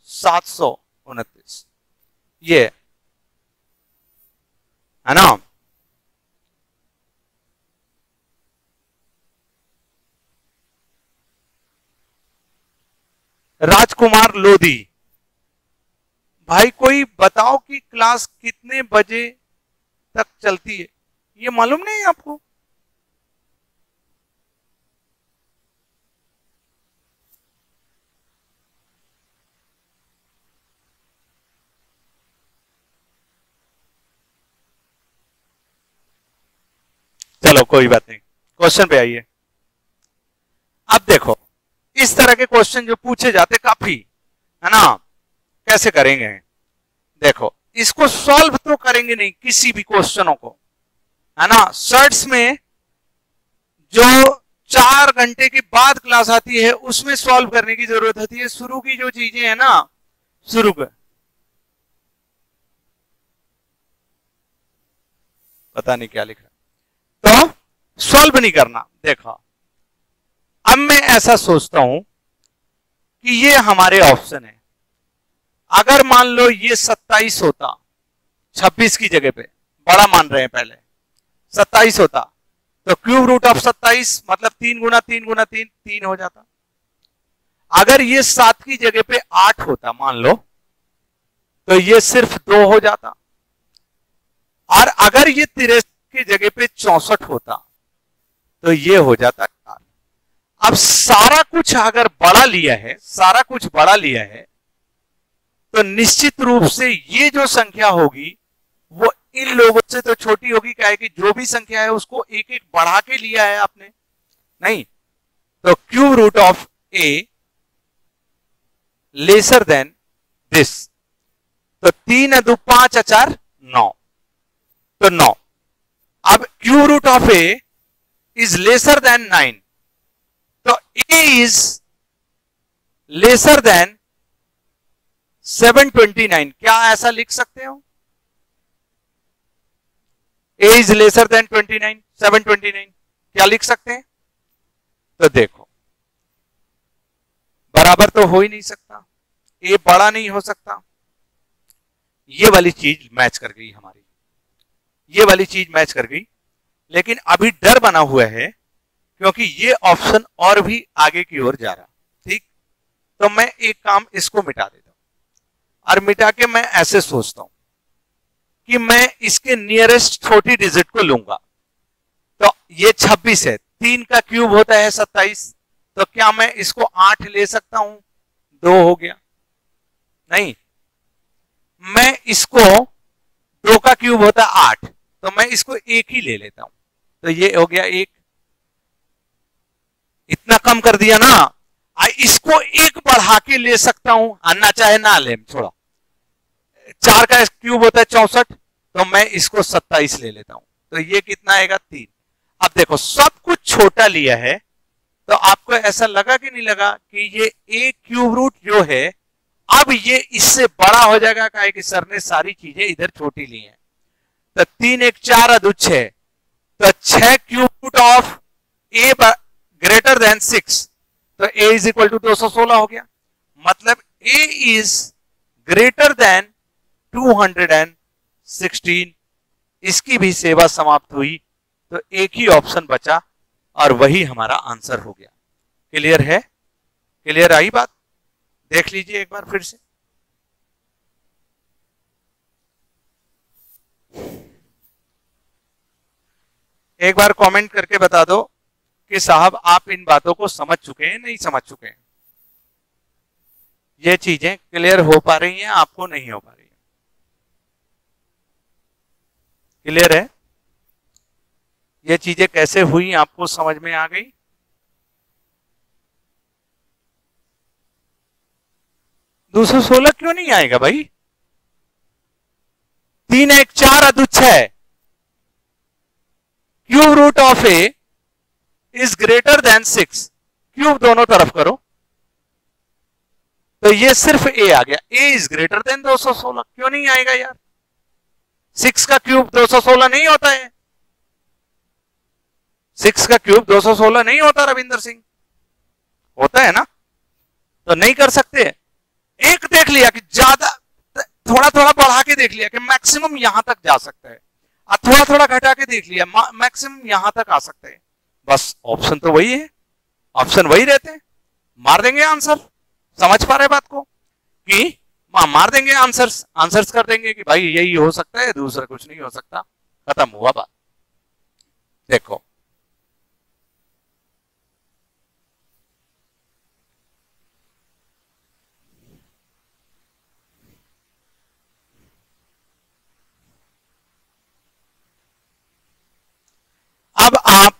A: 729। ये है ना। राजकुमार लोधी, भाई कोई बताओ कि क्लास कितने बजे तक चलती है, ये मालूम नहीं है आपको? चलो कोई बात नहीं, क्वेश्चन पे आइए। अब देखो, इस तरह के क्वेश्चन जो पूछे जाते काफी, है ना, कैसे करेंगे? देखो, इसको सॉल्व तो करेंगे नहीं किसी भी क्वेश्चनों को, है ना। सर्ट्स में जो 4 घंटे के बाद क्लास आती है उसमें सॉल्व करने की जरूरत होती है। शुरू की जो चीजें है ना, शुरू कर, पता नहीं क्या लिखा, तो सॉल्व नहीं करना। देखो, अब मैं ऐसा सोचता हूं कि ये हमारे ऑप्शन है। अगर मान लो ये 27 होता, 26 की जगह पे, बड़ा मान रहे हैं पहले, 27 होता, तो क्यूब रूट ऑफ 27 मतलब 3 गुना 3 गुना 3, 3 हो जाता। अगर ये 7 की जगह पे 8 होता मान लो, तो ये सिर्फ 2 हो जाता। और अगर ये 63 की जगह पे 64 होता, तो ये हो जाता 4। अब सारा कुछ अगर बड़ा लिया है, सारा कुछ बड़ा लिया है, तो निश्चित रूप से ये जो संख्या होगी वो इन लोगों से तो छोटी होगी, क्या है कि जो भी संख्या है उसको एक एक बढ़ा के लिया है आपने, नहीं। तो cube root of a lesser than this, तो 3 अदु 5 4 9, तो 9। अब cube root of a is lesser than 9, तो ए इज लेसर देन 729, क्या ऐसा लिख सकते हो? ए इज लेसर देन 29 729, क्या लिख सकते हैं? तो देखो बराबर तो हो ही नहीं सकता, ए बड़ा नहीं हो सकता। ये वाली चीज मैच कर गई हमारी, ये वाली चीज मैच कर गई, लेकिन अभी डर बना हुआ है क्योंकि ये ऑप्शन और भी आगे की ओर जा रहा। ठीक, तो मैं एक काम इसको मिटा देता हूं और मिटा के मैं ऐसे सोचता हूं कि मैं इसके नियरेस्ट छोटी डिजिट को लूंगा। तो ये 26 है, 3 का क्यूब होता है 27, तो क्या मैं इसको 8 ले सकता हूं? 2 हो गया, नहीं। मैं इसको 2 का क्यूब होता है 8, तो मैं इसको 1 ही ले लेता हूं, तो ये हो गया 1। इतना कम कर दिया ना, इसको 1 बढ़ा के ले सकता हूं, आना चाहे ना ले, छोड़ा। 4 का क्यूब होता है 64, तो मैं इसको 27 ले लेता हूं, तो ये कितना आएगा? 3। अब देखो सब कुछ छोटा लिया है, तो आपको ऐसा लगा कि नहीं लगा कि ये ए क्यूब रूट जो है अब ये इससे बड़ा हो जाएगा, क्या कि सर ने सारी चीजें इधर छोटी ली हैं। तो 3 1 4 अदु 6, तो 6 cube root of a greater than 6, तो ए इज इक्वल टू 216 हो गया। मतलब ए इज ग्रेटर देन 216, इसकी भी सेवा समाप्त हुई, तो एक ही ऑप्शन बचा और वही हमारा आंसर हो गया। क्लियर है? क्लियर आई बात? देख लीजिए एक बार फिर से। एक बार कमेंट करके बता दो कि साहब आप इन बातों को समझ चुके हैं, नहीं समझ चुके हैं? ये चीजें क्लियर हो पा रही हैं आपको, नहीं हो पा रही है? क्लियर है? ये चीजें कैसे हुई आपको समझ में आ गई? 216 क्यों नहीं आएगा भाई? 3 1 4 अदु 6, cube root of a is greater than 6, cube दोनों तरफ करो, तो ये सिर्फ ए आ गया। ए इज ग्रेटर देन 216, क्यों नहीं आएगा यार? 6 का क्यूब 216 नहीं होता है, 6 का क्यूब 216 नहीं होता रविंदर सिंह, होता है ना? तो नहीं कर सकते। एक देख लिया कि ज्यादा, थोड़ा थोड़ा बढ़ा के देख लिया कि मैक्सिमम यहां तक जा सकता है, और थोड़ा थोड़ा घटा के देख लिया मैक्सिमम यहां तक आ सकता है। बस ऑप्शन तो वही है, ऑप्शन वही रहते हैं, मार देंगे आंसर। समझ पा रहे बात को कि मार देंगे आंसर्स, आंसर्स कर देंगे कि भाई यही हो सकता है, दूसरा कुछ नहीं हो सकता, खत्म हुआ बात। देखो अब आप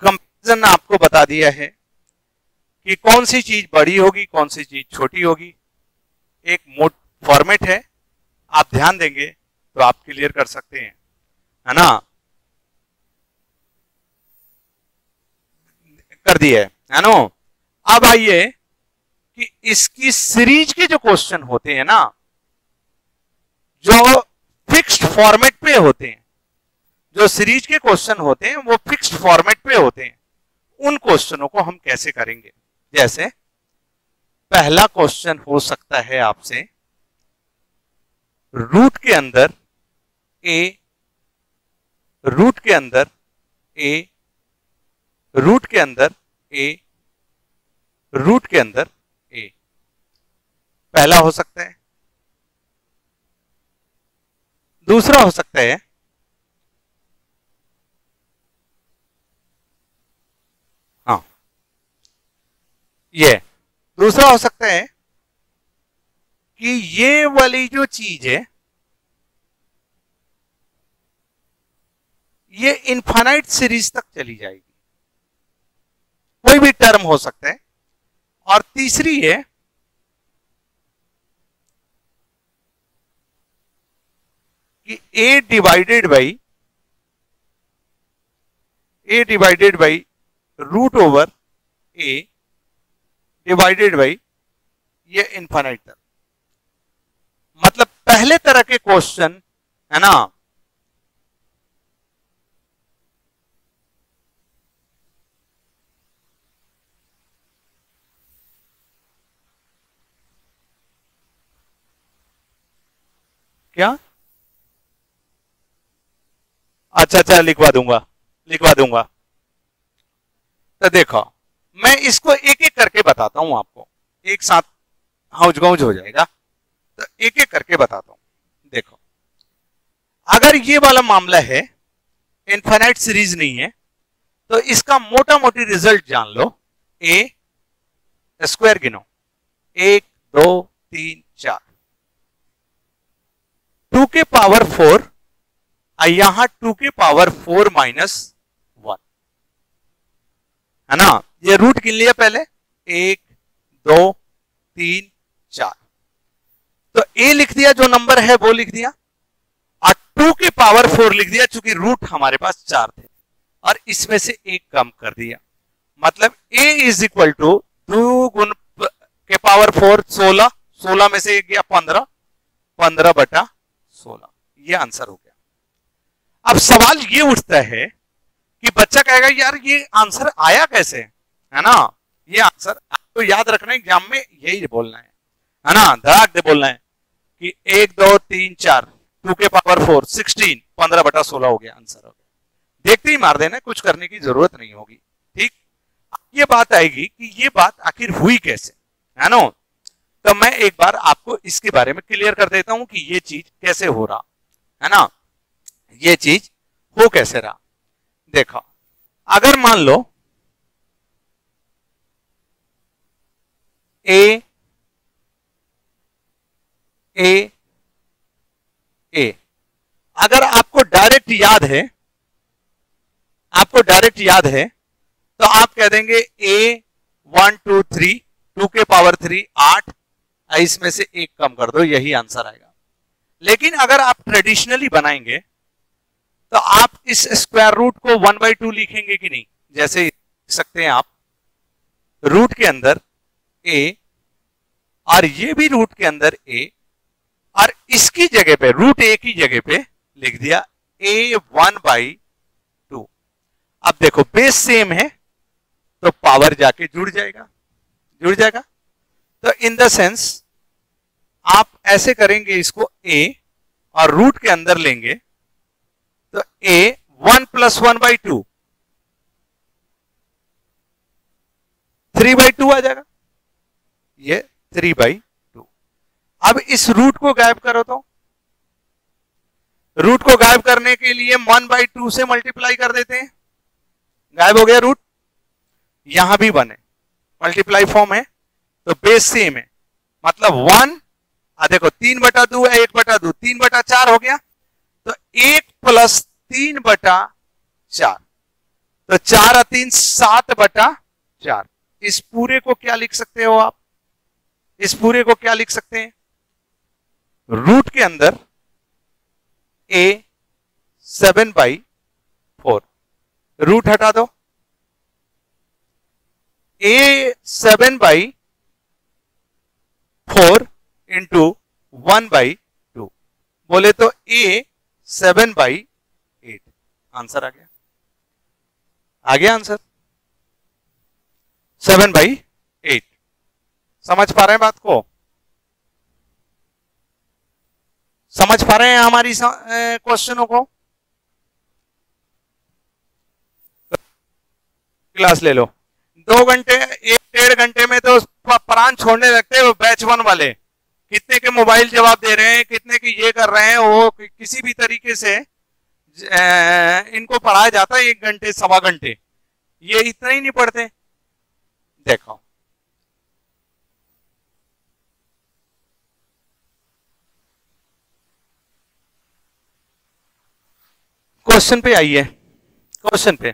A: कंपैरिजन आपको बता दिया है कि कौन सी चीज बड़ी होगी, कौन सी चीज छोटी होगी। एक मोड फॉर्मेट है, आप ध्यान देंगे तो आप क्लियर कर सकते हैं, है ना? कर दिया है ना? अब आइए कि इसकी सीरीज के जो क्वेश्चन होते हैं ना, जो फिक्स्ड फॉर्मेट पे होते हैं, जो सीरीज के क्वेश्चन होते हैं वो फिक्स्ड फॉर्मेट पे होते हैं, उन क्वेश्चनों को हम कैसे करेंगे? जैसे पहला क्वेश्चन हो सकता है आपसे, रूट के अंदर ए, रूट के अंदर ए, रूट के अंदर ए, रूट के अंदर ए, पहला हो सकता है। दूसरा हो सकता है ये, दूसरा हो सकता है कि ये वाली जो चीज है ये इनफाइनाइट सीरीज तक चली जाएगी, कोई भी टर्म हो सकता है। और तीसरी है कि a divided by root over a divided by ये इनफाइनाइट टर्म। मतलब पहले तरह के क्वेश्चन है ना, क्या, अच्छा लिखवा दूंगा। तो देखो मैं इसको एक एक करके बताता हूं आपको, एक साथ हाउज गाउज हो जाएगा, तो एक एक करके बताता हूं। देखो अगर ये वाला मामला है, इनफाइनाइट सीरीज नहीं है, तो इसका मोटा मोटी रिजल्ट जान लो। ए स्क्वायर गिनो, 1 2 3 4, 2 के पावर 4, यहां 2 के पावर 4 माइनस 1 है ना। ये रूट गिन लिया पहले, 1 2 3 4, तो ए लिख दिया, जो नंबर है वो लिख दिया, और 2 के पावर 4 लिख दिया, चूंकि रूट हमारे पास 4 थे, और इसमें से एक कम कर दिया। मतलब a इज इक्वल टू 2 गुण के पावर 4 16, 16 में से एक गया 15, 15 बटा 16, ये आंसर हो गया। अब सवाल ये उठता है कि बच्चा कहेगा यार ये आंसर आया कैसे, है ना। ये आंसर आपको याद रखना है, एग्जाम में यही बोलना है ना, धड़ाक दे बोलना है कि 1 2 3 4, 2 के पावर 4 16, 15 बटा 16 हो गया, आंसर हो गया। देखते ही मार देना, कुछ करने की जरूरत नहीं होगी। ठीक, ये बात आएगी कि ये बात आखिर हुई कैसे, है ना। तो मैं एक बार आपको इसके बारे में क्लियर कर देता हूं कि ये चीज कैसे हो रहा है ना, ये चीज हो कैसे रहा। देखो अगर मान लो ए ए ए, अगर आपको डायरेक्ट याद है तो आप कह देंगे ए 1 2 3, 2 के पावर 3 8, इसमें से एक कम कर दो, यही आंसर आएगा। लेकिन अगर आप ट्रेडिशनली बनाएंगे तो आप इस स्क्वायर रूट को 1/2 लिखेंगे कि नहीं, जैसे लिख सकते हैं आप, रूट के अंदर ए और ये भी रूट के अंदर ए, और इसकी जगह पे रूट ए की जगह पे लिख दिया a 1/2। अब देखो बेस सेम है तो पावर जाके जुड़ जाएगा। तो इन द सेंस आप ऐसे करेंगे, इसको a और रूट के अंदर लेंगे तो a 1 + 1/2 3/2 आ जाएगा, ये 3/2। अब इस रूट को गायब करो, तो रूट को गायब करने के लिए 1/2 से मल्टीप्लाई कर देते हैं, गायब हो गया रूट। यहां भी 1 है, मल्टीप्लाई फॉर्म है तो बेस सेम है, मतलब 1, देखो 3/2 है, 1/2 3/4 हो गया, तो 1 + 3/4, तो 4 और 3 7/4। इस पूरे को क्या लिख सकते हो आप, इस पूरे को क्या लिख सकते हैं, रूट के अंदर a 7/4, रूट हटा दो, a 7/4 इंटू 1/2 बोले तो a 7/8, आंसर आ गया आंसर 7/8। समझ पा रहे हैं बात को, समझ पा रहे हैं हमारी क्वेश्चनों को। क्लास ले लो, 2 घंटे 1-1.5 घंटे में तो प्राण छोड़ने लगते हैं बैच 1 वाले, कितने के मोबाइल जवाब दे रहे हैं, कितने के ये कर रहे हैं, वो किसी भी तरीके से इनको पढ़ाया जाता है 1 घंटे 1.25 घंटे, ये इतना ही नहीं पढ़ते। देखो क्वेश्चन पे आइए, क्वेश्चन पे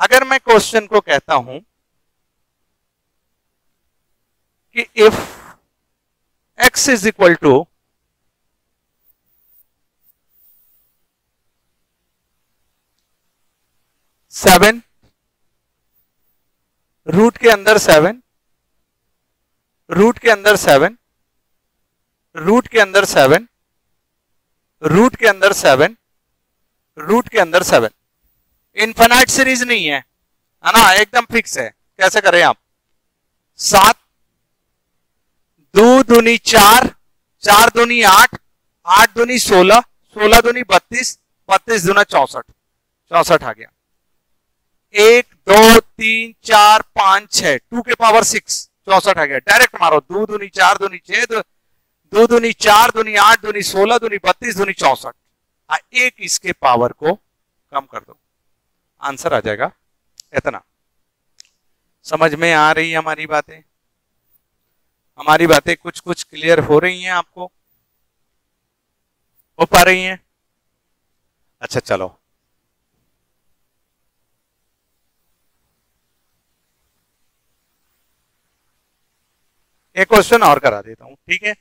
A: अगर मैं क्वेश्चन को कहता हूं कि if x is equal to 7 root के अंदर 7 रूट के अंदर 7 रूट के अंदर 7 रूट के अंदर 7 रूट के अंदर 7 इनफाइनाइट सीरीज नहीं है ना, एकदम फिक्स है। कैसे करें आप? 7 2 दूनी 4 4 दूनी 8 8 दूनी 16 16 दूनी 32 32 दूना 64 64 आ गया। 1 2 3 4 5 6 2 के पावर 6 64 आ गया। डायरेक्ट मारो 2 दूनी 4 दूनी 6 2 दूनी 4 दूनी 8 दूनी 16 दूनी 32 दूनी 64। एक इसके पावर को कम कर दो, आंसर आ जाएगा इतना। समझ में आ रही है हमारी बातें? हमारी बातें कुछ कुछ क्लियर हो रही हैं आपको? हो पा रही हैं? अच्छा चलो, एक क्वेश्चन और करा देता हूं, ठीक है?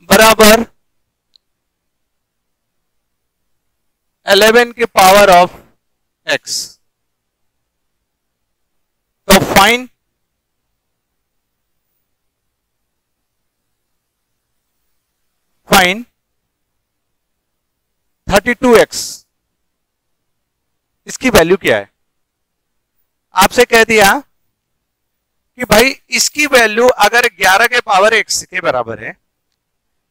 A: बराबर 11 के पावर ऑफ x। तो फाइन फाइन 32x, इसकी वैल्यू क्या है? आपसे कह दिया कि भाई इसकी वैल्यू अगर 11 के पावर x के बराबर है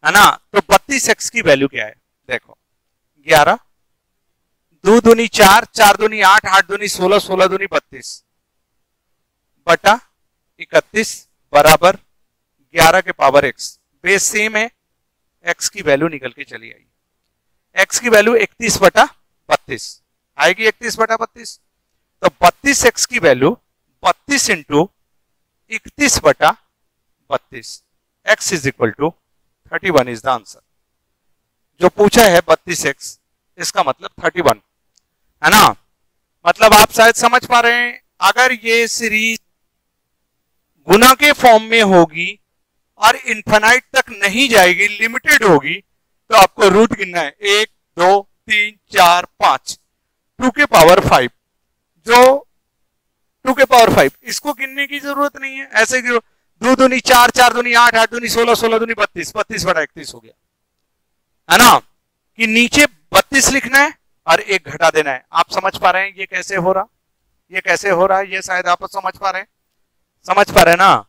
A: ना, तो 32x की वैल्यू क्या है? देखो 11 2 दूनी 4 4 दूनी 8 8 दूनी 16 16 दूनी 32 बटा 31 बराबर 11 के पावर x। बेस सेम है, x की वैल्यू निकल के चली आई। x की वैल्यू 31 बटा 32 आएगी, 31 बटा 32। तो 32x की वैल्यू 32 इंटू 31 बटा 32, x is equal to 31 is the answer. जो पूछा है 32x, इसका मतलब 31 है ना। मतलब आप शायद समझ पा रहे हैं, अगर ये सीरीज गुना के फॉर्म में होगी और इनफाइनाइट तक नहीं जाएगी, लिमिटेड होगी, तो आपको रूट गिनना है 1 2 3 4 5 2 के पावर 5। जो 2 के पावर 5 इसको गिनने की जरूरत नहीं है, ऐसे गिनो 2 दूनी 4 4 दूनी 8 8 दूनी 16 16 दूनी 32 32 बटा 31 हो गया, है ना। कि नीचे 32 लिखना है और 1 घटा देना है। आप समझ पा रहे हैं ये कैसे हो रहा? ये कैसे हो रहा है ये शायद आप समझ पा रहे हैं, समझ पा रहे हैं ना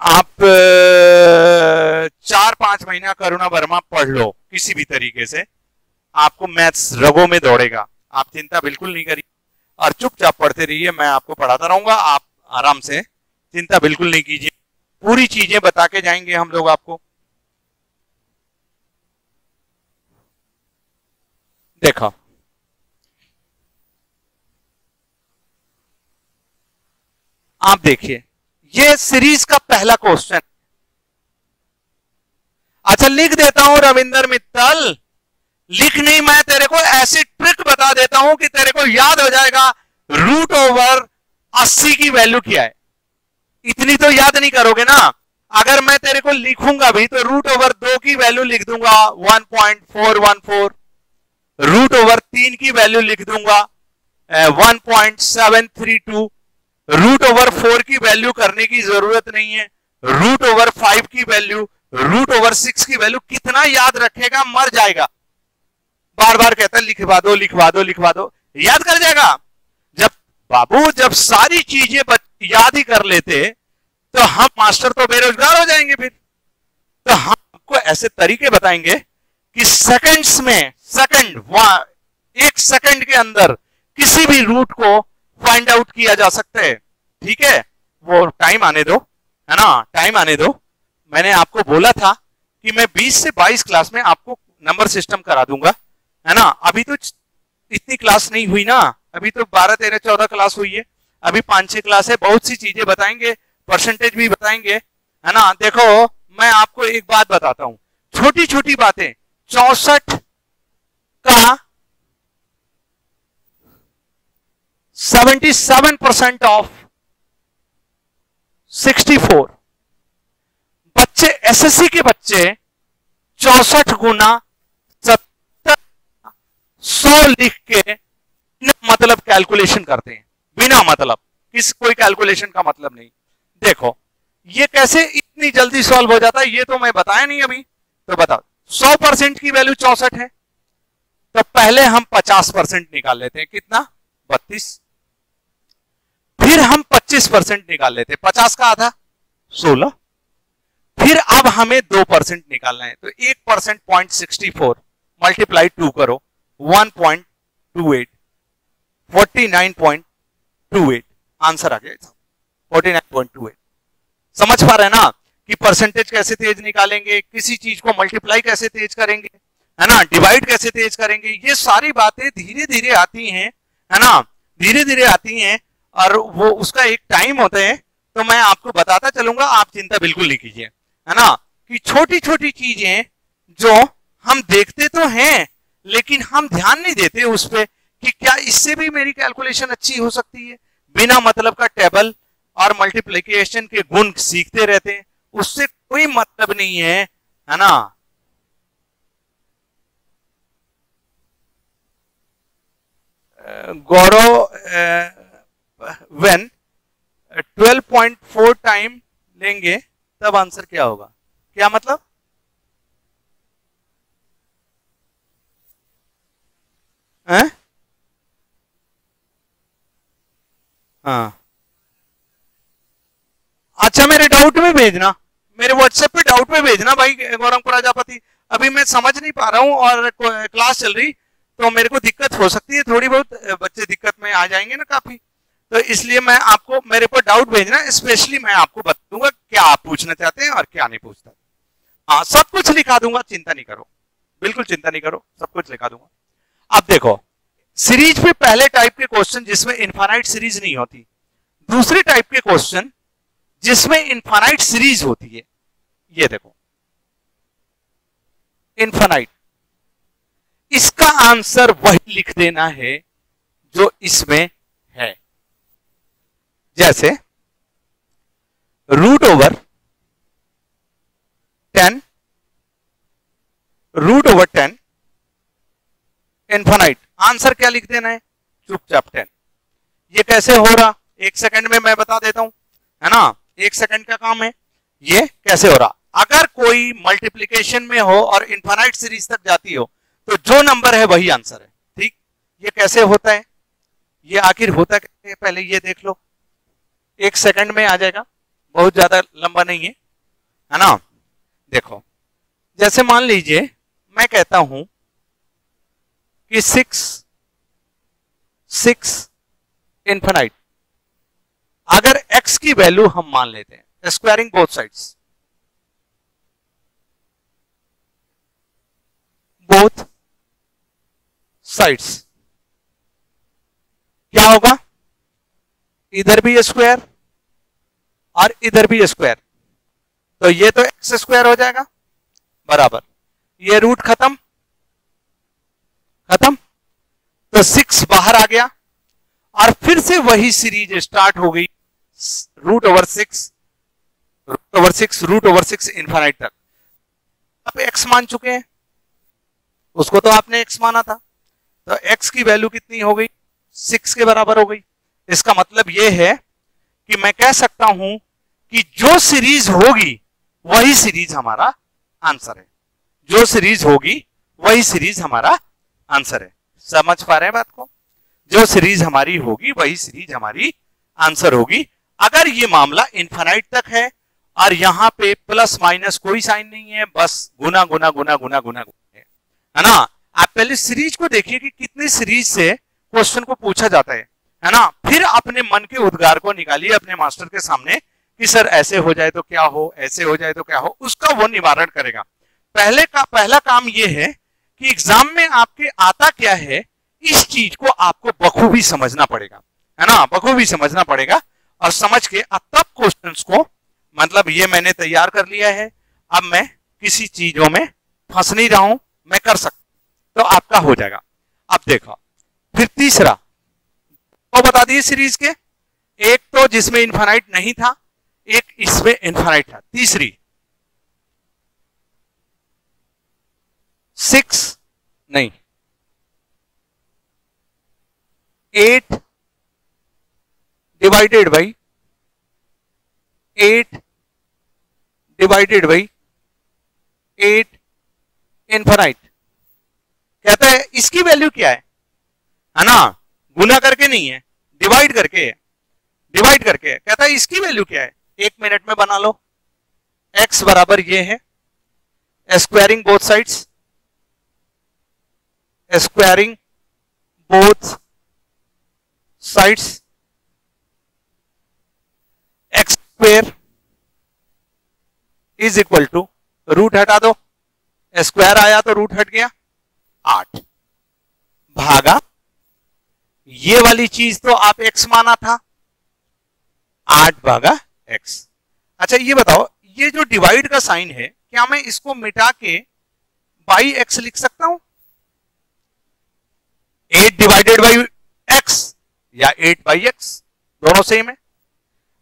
A: आप? 4-5 महीना करुणा वर्मा पढ़ लो किसी भी तरीके से, आपको मैथ्स रगों में दौड़ेगा। आप चिंता बिल्कुल नहीं करिए और चुपचाप पढ़ते रहिए, मैं आपको पढ़ाता रहूंगा, आप आराम से चिंता बिल्कुल नहीं कीजिए। पूरी चीजें बता के जाएंगे हम लोग आपको। देखो आप देखिए, ये सीरीज का पहला क्वेश्चन। अच्छा लिख देता हूं रविंदर मित्तल, लिख नहीं, मैं तेरे को ऐसी ट्रिक बता देता हूं कि तेरे को याद हो जाएगा रूट ओवर 80 की वैल्यू क्या है। इतनी तो याद नहीं करोगे ना। अगर मैं तेरे को लिखूंगा भी तो रूट ओवर 2 की वैल्यू लिख दूंगा 1.414, रूट ओवर 3 की वैल्यू लिख दूंगा 1.732, रूट ओवर 4 की वैल्यू करने की जरूरत नहीं है, रूट ओवर 5 की वैल्यू, रूट ओवर 6 की वैल्यू। कितना याद रखेगा, मर जाएगा। बार बार कहता है लिखवा दो लिखवा दो लिखवा दो, याद कर जाएगा। जब बाबू जब सारी चीजें याद ही कर लेते तो हम मास्टर तो बेरोजगार हो जाएंगे फिर। तो हम आपको ऐसे तरीके बताएंगे कि सेकंड्स में, एक सेकंड के अंदर किसी भी रूट को फाइंड आउट किया जा सकता है। ठीक है, वो टाइम आने दो, है ना, टाइम आने दो। मैंने आपको बोला था कि मैं 20 से 22 क्लास में आपको नंबर सिस्टम करा दूंगा, है ना। अभी तो इतनी क्लास नहीं हुई ना, अभी तो 12, 13, 14 क्लास हुई है, अभी 5-6 क्लास है। बहुत सी चीजें बताएंगे, परसेंटेज भी बताएंगे, है ना। देखो मैं आपको एक बात बताता हूं, छोटी छोटी बातें। 64 का 77% ऑफ 64। बच्चे एसएससी के बच्चे 64 गुना 70 100 लिख के मतलब कैलकुलेशन करते हैं, बिना मतलब, कोई कैलकुलेशन का मतलब नहीं। देखो ये कैसे इतनी जल्दी सॉल्व हो जाता है, ये तो मैं बताया नहीं अभी। तो बताओ 100% की वैल्यू 64 है, तो पहले हम 50% निकाल लेते हैं, कितना, 32। फिर हम 25% निकाल लेते हैं, 50 का आधा 16। फिर अब हमें 2% निकालना है, तो 1% 0.64 मल्टीप्लाई 2 करो 1.28, 49.28 आंसर आ गया, 49.28। समझ पा रहे हैं ना कि परसेंटेज कैसे तेज निकालेंगे, किसी चीज को मल्टीप्लाई कैसे तेज करेंगे, है ना, डिवाइड कैसे तेज करेंगे, ये सारी बातें धीरे धीरे आती हैं, है ना, धीरे धीरे आती हैं, और वो उसका एक टाइम होता है। तो मैं आपको बताता चलूंगा, आप चिंता बिल्कुल नहीं कीजिए, है ना, कि छोटी छोटी चीजें जो हम देखते तो हैं लेकिन हम ध्यान नहीं देते उस पर कि क्या इससे भी मेरी कैलकुलेशन अच्छी हो सकती है। बिना मतलब का टेबल और मल्टीप्लिकेशन के गुण सीखते रहते हैं, उससे कोई मतलब नहीं है ना। गौरव, व्हेन 12.4 टाइम लेंगे तब आंसर क्या होगा, क्या मतलब, है? हाँ अच्छा, मेरे डाउट में भेजना, मेरे व्हाट्सएप पे डाउट में भेजना भाई गौरव प्रजापति। अभी मैं समझ नहीं पा रहा हूँ और क्लास चल रही, तो मेरे को दिक्कत हो सकती है थोड़ी बहुत, बच्चे दिक्कत में आ जाएंगे ना काफी, तो इसलिए मैं आपको, मेरे पर डाउट भेजना, स्पेशली मैं आपको बताऊंगा क्या आप पूछना चाहते हैं और क्या नहीं पूछता। हाँ सब कुछ लिखा दूंगा, चिंता नहीं करो, बिल्कुल चिंता नहीं करो, सब कुछ लिखा दूंगा। अब देखो सीरीज पे पहले टाइप के क्वेश्चन जिसमें इनफाइनाइट सीरीज नहीं होती, दूसरे टाइप के क्वेश्चन जिसमें इनफाइनाइट सीरीज होती है। ये देखो इनफाइनाइट, इसका आंसर वही लिख देना है जो इसमें है। जैसे root over 10, root over 10 infinite, answer क्या लिख देना है, चुपचाप 10। ये कैसे हो रहा, एक सेकंड में मैं बता देता हूं, है ना, एक सेकंड का काम है। ये कैसे हो रहा, अगर कोई मल्टीप्लीकेशन में हो और इनफाइनाइट सीरीज तक जाती हो तो जो नंबर है वही आंसर है, ठीक। ये कैसे होता है, ये आखिर होता है, पहले ये देख लो, एक सेकंड में आ जाएगा, बहुत ज्यादा लंबा नहीं है ना। देखो जैसे मान लीजिए मैं कहता हूं कि 6 इनफाइनाइट, अगर x की वैल्यू हम मान लेते हैं, squaring both sides, both sides, क्या होगा, इधर भी स्क्वायर और इधर भी स्क्वायर, तो ये तो एक्स स्क्वायर हो जाएगा बराबर, ये रूट खत्म, तो 6 बाहर आ गया और फिर से वही सीरीज स्टार्ट हो गई, root over 6 root over 6 infinite तक। आप x मान चुके हैं, उसको तो आपने x माना था, तो x की वैल्यू कितनी हो गई, 6 के बराबर हो गई। इसका मतलब यह है कि मैं कह सकता हूं कि जो सीरीज होगी वही सीरीज हमारा आंसर है, जो सीरीज होगी वही सीरीज हमारा आंसर है। समझ पा रहे हैं बात को, जो सीरीज हमारी होगी वही सीरीज हमारी आंसर होगी। अगर ये मामला इनफाइनाइट तक है और यहां पे प्लस माइनस कोई साइन नहीं है, बस गुना गुना गुना गुना गुना है ना। आप पहले सीरीज को देखिए कि कितनी सीरीज से क्वेश्चन को पूछा जाता है। है ना, फिर अपने मन के उद्गार को निकालिए अपने मास्टर के सामने कि सर ऐसे हो जाए तो क्या हो, ऐसे हो जाए तो क्या हो, उसका वो निवारण करेगा। पहला काम ये है कि एग्जाम में आपके आता क्या है, इस चीज को आपको बखूबी समझना पड़ेगा, है ना, बखूबी समझना पड़ेगा, और समझ के अब तब क्वेश्चंस को, मतलब ये मैंने तैयार कर लिया है, अब मैं किसी चीजों में फंस नहीं रहा हूं, मैं कर सकता, तो आपका हो जाएगा। अब देखो, फिर तीसरा तो बता दिए सीरीज के, एक तो जिसमें इनफाइनाइट नहीं था, एक इसमें इनफाइनाइट था। तीसरी 6 नहीं 8 divided by 8 divided by 8 infinite. कहता है इसकी वैल्यू क्या है ना, गुना करके नहीं है, डिवाइड करके है, डिवाइड करके है। कहता है इसकी वैल्यू क्या है, 1 मिनट में बना लो। x बराबर ये है, squaring both sides, squaring both sides, x square is equal to, root हटा दो, स्क्वायर आया तो रूट हट गया, 8 भागा ये वाली चीज तो आप x माना था, 8 भागा x। अच्छा ये बताओ, ये जो डिवाइड का साइन है, क्या मैं इसको मिटा के बाई x लिख सकता हूं? 8 डिवाइडेड बाई x या 8 बाई x, दोनों सेम है।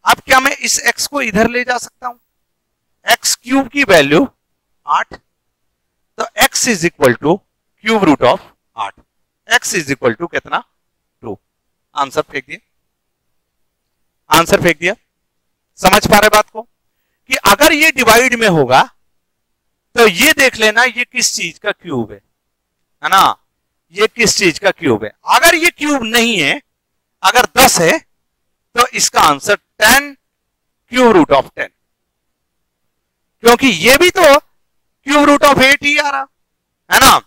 A: अब क्या मैं इस x को इधर ले जा सकता हूं? x क्यूब की वैल्यू 8, तो x is equal to cube root of 8, x is equal to कितना, 2। आंसर फेंक दिया, आंसर फेंक दिया। समझ पा रहे बात को, कि अगर ये डिवाइड में होगा तो ये देख लेना ये किस चीज का क्यूब है ना, ये किस चीज का क्यूब है। अगर ये क्यूब नहीं है, अगर 10 है, तो इसका आंसर 10 क्यूब रूट ऑफ 10, क्योंकि ये भी तो क्यूब रूट ऑफ 8 ही आ रहा है ना।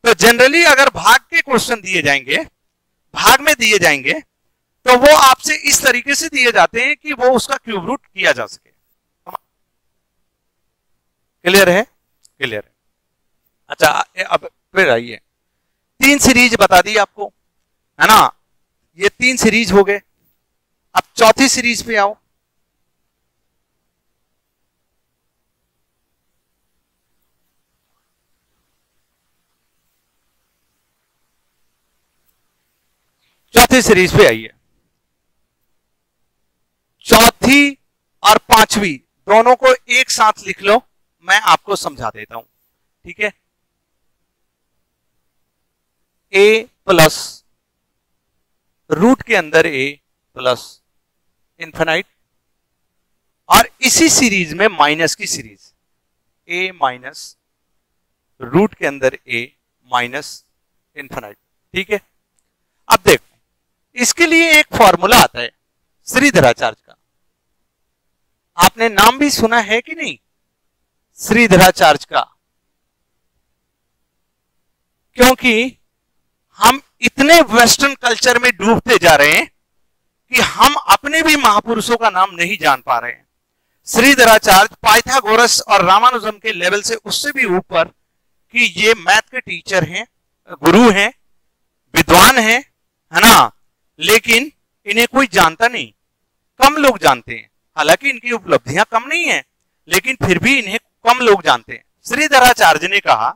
A: तो जनरली अगर भाग के क्वेश्चन दिए जाएंगे, भाग में दिए जाएंगे, तो वो आपसे इस तरीके से दिए जाते हैं कि वो उसका क्यूब रूट किया जा सके। क्लियर है, क्लियर है। अच्छा अब फिर आइए, 3 सीरीज बता दी आपको, है ना, ये 3 सीरीज हो गए। अब चौथी सीरीज पे आओ। चौथी सीरीज पे आइए। चौथी और पांचवी दोनों को एक साथ लिख लो, मैं आपको समझा देता हूं, ठीक है। a प्लस रूट के अंदर a प्लस इन्फिनाइट, और इसी सीरीज में माइनस की सीरीज a माइनस रूट के अंदर a माइनस इन्फिनाइट, ठीक है। अब देखो, इसके लिए एक फॉर्मूला आता है श्रीधराचार्य का, आपने नाम भी सुना है कि नहीं, श्रीधराचार्य का। क्योंकि हम इतने वेस्टर्न कल्चर में डूबते जा रहे हैं कि हम अपने भी महापुरुषों का नाम नहीं जान पा रहे हैं। श्रीधराचार्य पाइथागोरस और रामानुजम के लेवल से उससे भी ऊपर, कि ये मैथ के टीचर हैं, गुरु हैं, विद्वान हैं, है ना, लेकिन इन्हें कोई जानता नहीं, कम लोग जानते हैं। हालांकि इनकी उपलब्धियां कम नहीं है, लेकिन फिर भी इन्हें कम लोग जानते हैं। श्रीधराचार्य ने कहा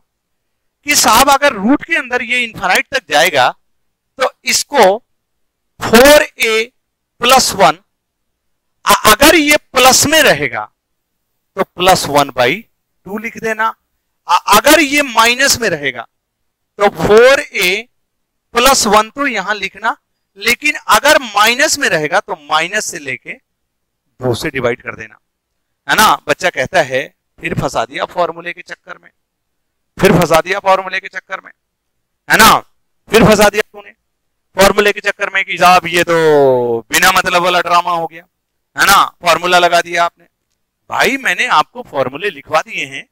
A: कि साहब अगर रूट के अंदर ये इन्फिनाइट तक जाएगा तो इसको 4a प्लस 1, अगर ये प्लस में रहेगा तो प्लस 1/2 लिख देना, अगर ये माइनस में रहेगा तो 4a प्लस 1 तो यहां लिखना, लेकिन अगर माइनस में रहेगा तो माइनस से लेके 2 से डिवाइड कर देना, है ना। बच्चा कहता है फिर फंसा दिया फॉर्मूले के चक्कर में, फिर फंसा दिया फॉर्मूले के चक्कर में, है ना, फिर फंसा दिया तूने फॉर्मूले के चक्कर में कि साहब ये तो बिना मतलब वाला ड्रामा हो गया, है ना, फॉर्मूला लगा दिया आपने। भाई मैंने आपको फॉर्मूले लिखवा दिए हैं,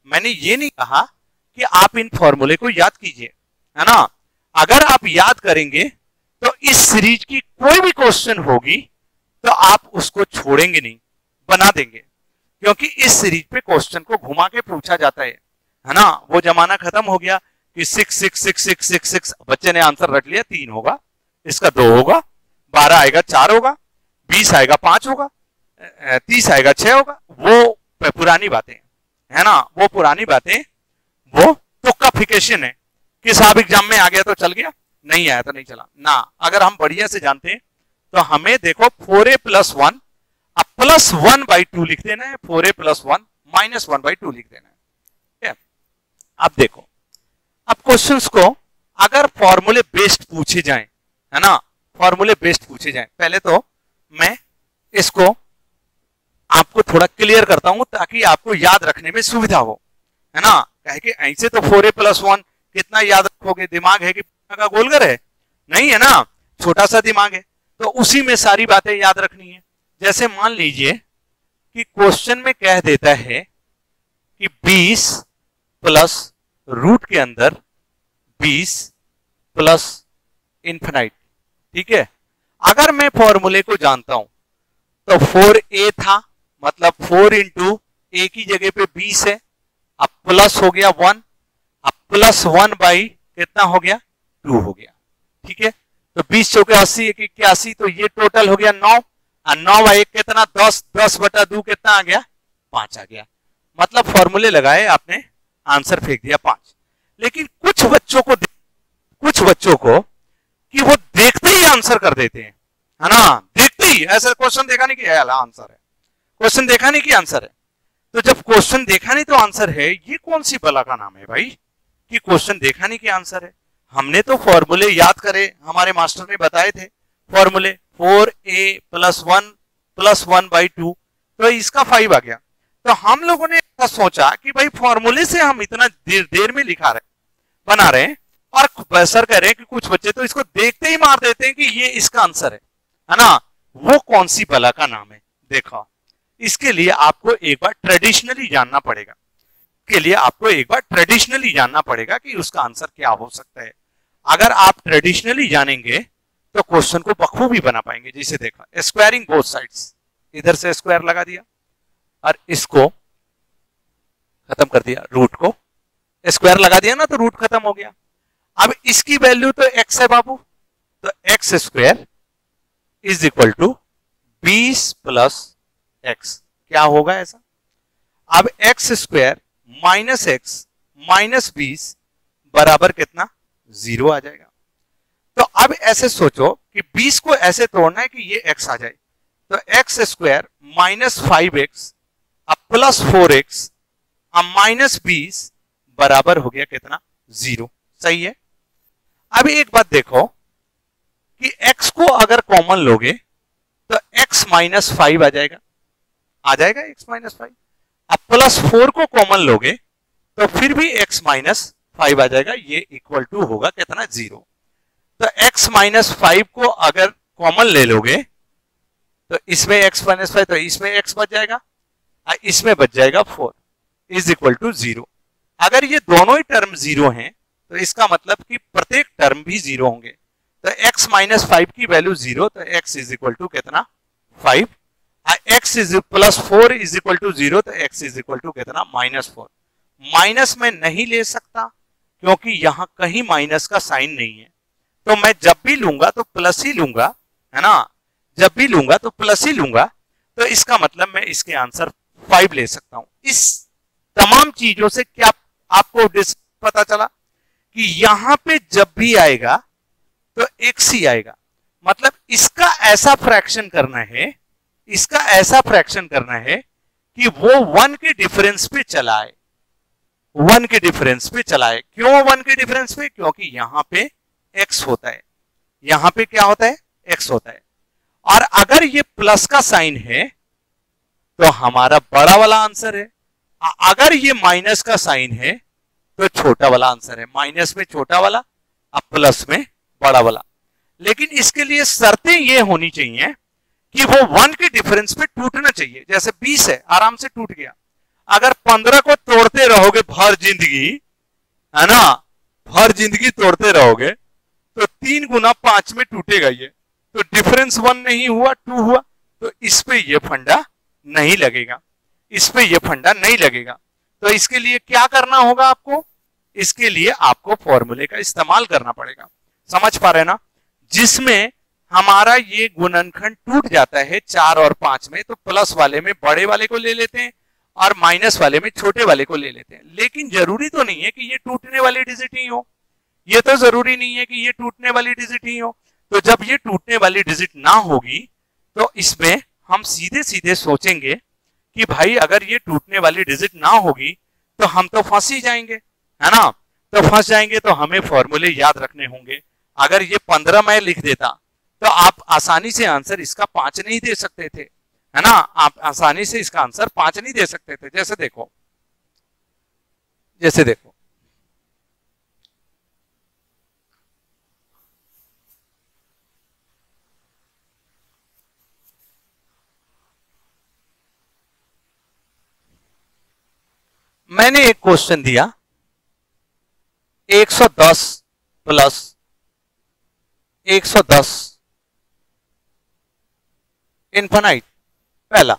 A: मैंने ये नहीं कहा कि आप इन फॉर्मूले को याद कीजिए, है ना। अगर आप याद करेंगे तो इस सीरीज की कोई भी क्वेश्चन होगी तो आप उसको छोड़ेंगे नहीं, बना देंगे, क्योंकि इस सीरीज पे क्वेश्चन को घुमा के पूछा जाता है ना। वो जमाना खत्म हो गया कि 6 6 6 6 6 6 बच्चे ने आंसर रट लिया 3 होगा, इसका 2 होगा, 12 आएगा 4 होगा, 20 आएगा 5 होगा, 30 आएगा 6 होगा। वो पुरानी बातें है ना, वो पुरानी बातें, वो तुक्काफिकेशन है कि साहब एग्जाम में आ गया तो चल गया, नहीं आया तो नहीं चला ना। अगर हम बढ़िया से जानते हैं तो हमें देखो 4a + 1 अब +1/2 लिख देना है, 4a + 1 -1/2 लिख देना है। ठीक है, अब देखो, अब क्वेश्चंस को अगर फॉर्मूले बेस्ड पूछे जाएं, है ना, फॉर्मूले बेस्ड पूछे जाएं, पहले तो मैं इसको आपको थोड़ा क्लियर करता हूं ताकि आपको याद रखने में सुविधा हो, है ना। कहे कि ऐसे तो 4a + 1 कितना याद रखोगे, दिमाग है कि का गोलगर है, नहीं है ना, छोटा सा दिमाग है, तो उसी में सारी बातें याद रखनी है। जैसे मान लीजिए कि क्वेश्चन में कह देता है कि 20 प्लस रूट के अंदर 20 प्लस इन्फिनाइट, ठीक है। अगर मैं फॉर्मूले को जानता हूं तो 4a था, मतलब 4 इंटू a की जगह पे 20 है, अब प्लस हो गया 1, अब +1 बाई कितना हो गया 2 हो गया, ठीक है। तो 20 चौके 80, 1 81, तो ये टोटल हो गया 9, और 9 बाई 1 कितना 10, 10/2 कितना आ गया 5 आ गया। मतलब फॉर्मूले लगाए आपने, आंसर फेंक दिया 5। लेकिन कुछ बच्चों को कि वो देखते ही आंसर कर देते हैं, है ना, देखते ही ऐसा क्वेश्चन देखा नहीं कि आंसर है, क्वेश्चन देखा नहीं कि आंसर है। तो जब क्वेश्चन देखा नहीं तो आंसर है, ये कौन सी बला का नाम है भाई कि क्वेश्चन देखा नहीं कि आंसर है। हमने तो फॉर्मूले याद करे, हमारे मास्टर ने बताए थे फॉर्मूले, 4a + 1 + 1/2, तो इसका 5 आ गया। तो हम लोगों ने ऐसा सोचा कि भाई फॉर्मूले से हम इतना देर में लिखा रहे, बना रहे हैं, और सर कह रहे हैं कि कुछ बच्चे तो इसको देखते ही मार देते हैं कि ये इसका आंसर है ना। वो कौन सी बला का नाम है, देखो, इसके लिए आपको एक बार ट्रेडिशनली जानना पड़ेगा, के लिए आपको एक बार ट्रेडिशनली जानना पड़ेगा कि उसका आंसर क्या हो सकता है। अगर आप ट्रेडिशनली जानेंगे तो क्वेश्चन को बखूबी बना पाएंगे। जैसे देखा, स्क्वायरिंग बोथ साइड्स, इधर से स्क्वायर लगा दिया और इसको खत्म कर दिया, रूट को स्क्वायर लगा दिया ना, तो रूट खत्म हो गया। अब इसकी वैल्यू तो x है बाबू, तो x² = 20 + x, क्या होगा ऐसा। अब x² - x - 20 बराबर कितना 0 आ जाएगा। तो अब ऐसे सोचो कि 20 को ऐसे तोड़ना है कि ये x आ जाए, तो x² - 5x अब +4x अब -20 बराबर हो गया कितना 0, सही है। अब एक बात देखो कि x को अगर कॉमन लोगे तो x - 5 आ जाएगा, x - 5। अब +4 को कॉमन लोगे तो फिर भी x - 5 आ जाएगा, ये इक्वल टू होगा कितना 0। तो x - 5 को अगर कॉमन ले लोगे तो इसमें x - 5, तो इसमें x बच जाएगा, इसमें बच जाएगा 4 = 0। अगर ये दोनों ही टर्म 0 हैं तो इसका मतलब कि प्रत्येक टर्म भी 0 होंगे। तो x - 5 की वैल्यू 0, तो x = कितना 5, x +4 = 0, तो x = कितना -4। माइनस में नहीं ले सकता क्योंकि यहां कहीं माइनस का साइन नहीं है, तो मैं जब भी लूंगा तो प्लस ही लूंगा, है ना, जब भी लूंगा तो प्लस ही लूंगा। तो इसका मतलब मैं इसके आंसर 5 ले सकता हूं। इस तमाम चीजों से क्या आपको पता चला कि यहां पे जब भी आएगा तो x ही आएगा, मतलब इसका ऐसा फ्रैक्शन करना है, इसका ऐसा फ्रैक्शन करना है कि वो 1 के डिफरेंस पे चलाए, 1 के डिफरेंस पे चलाए। क्यों 1 के डिफरेंस पे, क्योंकि यहां पे x होता है, यहां पे क्या होता है x होता है। और अगर ये प्लस का साइन है तो हमारा बड़ा वाला आंसर है, अगर ये माइनस का साइन है तो छोटा वाला आंसर है, माइनस में छोटा वाला अब प्लस में बड़ा वाला। लेकिन इसके लिए शर्तें ये होनी चाहिए कि वो 1 के डिफरेंस पे टूटना चाहिए। जैसे 20 है, आराम से टूट गया। अगर 15 को तोड़ते रहोगे भर जिंदगी, है ना, भर जिंदगी तोड़ते रहोगे तो 3 गुना 5 में टूटेगा ये, तो डिफरेंस 1 नहीं हुआ 2 हुआ, तो इस पे ये फंडा नहीं लगेगा, इस पे ये फंडा नहीं लगेगा। तो इसके लिए क्या करना होगा आपको, इसके लिए आपको फॉर्मूले का इस्तेमाल करना पड़ेगा। समझ पा रहे ना, जिसमें हमारा ये गुणनखंड टूट जाता है 4 और 5 में, तो प्लस वाले में बड़े वाले को ले लेते हैं और माइनस वाले में छोटे वाले को ले लेते हैं। लेकिन जरूरी तो नहीं है कि ये टूटने वाली डिजिट ही हो, ये तो जरूरी नहीं है कि ये टूटने वाली डिजिट ही हो। तो जब ये टूटने वाली डिजिट ना होगी तो इसमें हम सीधे सीधे सोचेंगे कि भाई अगर ये टूटने वाली डिजिट ना होगी तो हम तो फंस ही जाएंगे, है ना। तो फंस जाएंगे तो हमें फॉर्मूले याद रखने होंगे। अगर ये 15 मैं लिख देता तो आप आसानी से आंसर इसका 5 नहीं दे सकते थे, है ना। आप आसानी से इसका आंसर 5 नहीं दे सकते थे। जैसे देखो मैंने एक क्वेश्चन दिया 110 प्लस 110 इनफाइनाइट, पहला।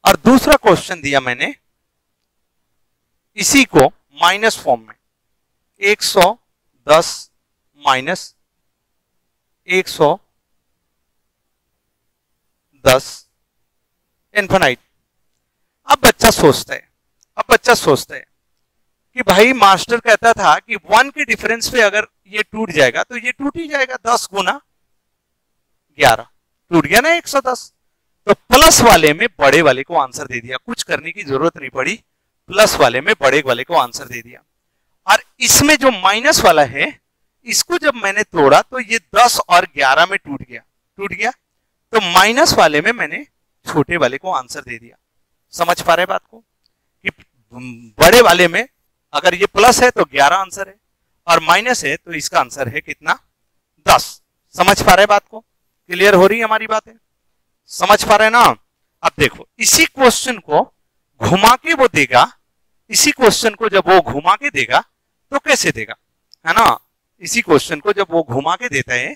A: और दूसरा क्वेश्चन दिया मैंने इसी को माइनस फॉर्म में 110 माइनस 110 इनफाइनाइट। अब बच्चा सोचता है कि भाई मास्टर कहता था कि 1 के डिफरेंस पे अगर ये टूट जाएगा तो ये टूट ही जाएगा, 10 गुना 11 टूट गया ना 110। तो प्लस वाले में बड़े वाले को आंसर दे दिया, कुछ करने की जरूरत नहीं पड़ी, प्लस वाले में बड़े वाले को आंसर दे दिया। और इसमें जो माइनस वाला है इसको जब मैंने तोड़ा तो ये 10 और 11 में टूट गया। तो माइनस वाले में मैंने छोटे वाले को आंसर दे दिया। समझ पा रहे बात को, कि बड़े वाले में अगर ये प्लस है तो 11 आंसर है और माइनस है तो इसका आंसर है कितना, 10। समझ पा रहे बात को, क्लियर हो रही है हमारी बातें, समझ पा रहे ना। अब देखो इसी क्वेश्चन को घुमा के वो देगा, इसी क्वेश्चन को जब वो घुमा के देगा तो कैसे देगा, है ना। इसी क्वेश्चन को जब वो घुमा के देता है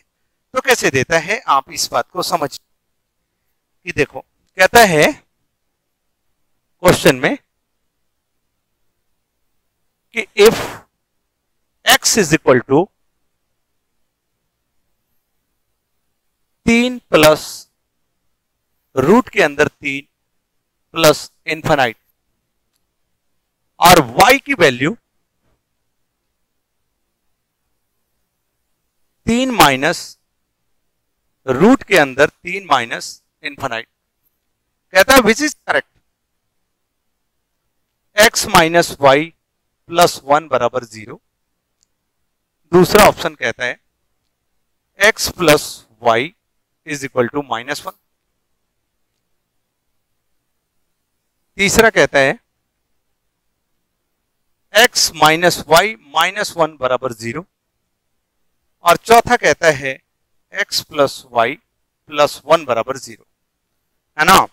A: तो कैसे देता है, आप इस बात को समझ कि देखो कहता है क्वेश्चन में कि if x is equal to 3 plus root के अंदर 3 प्लस इनफाइनाइट और y की वैल्यू 3 माइनस रूट के अंदर 3 माइनस इनफाइनाइट। कहता है which is correct, x minus y plus 1 बराबर 0। दूसरा ऑप्शन कहता है x plus y is equal to -1। तीसरा कहता है x माइनस वाई -1 बराबर 0। और चौथा कहता है x प्लस वाई प्लस 1 बराबर 0, है ना।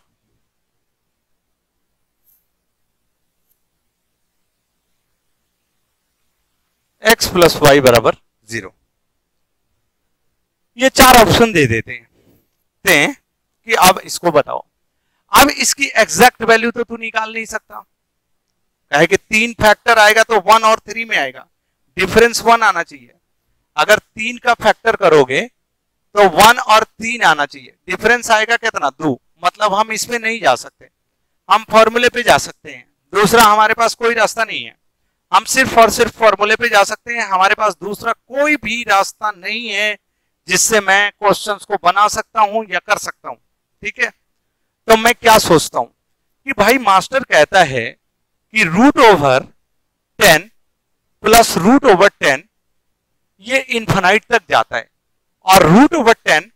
A: x प्लस वाई बराबर 0, ये 4 ऑप्शन दे देते हैं कि अब इसको बताओ। अब इसकी एग्जैक्ट वैल्यू तो तू निकाल नहीं सकता, कहे कि 3 फैक्टर आएगा तो 1 और 3 में आएगा, डिफरेंस 1 आना चाहिए। अगर 3 का फैक्टर करोगे तो 1 और 3 आना चाहिए, डिफरेंस आएगा कितना 2। मतलब हम इसमें नहीं जा सकते, हम फॉर्मूले पे जा सकते हैं, दूसरा हमारे पास कोई रास्ता नहीं है। हम सिर्फ और सिर्फ फॉर्मूले पे जा सकते हैं, हमारे पास दूसरा कोई भी रास्ता नहीं है जिससे मैं क्वेश्चंस को बना सकता हूं या कर सकता हूं। ठीक है, तो मैं क्या सोचता हूं कि भाई मास्टर कहता है कि root over 10 plus root over 10 ये इनफाइनाइट तक जाता है, और root over 10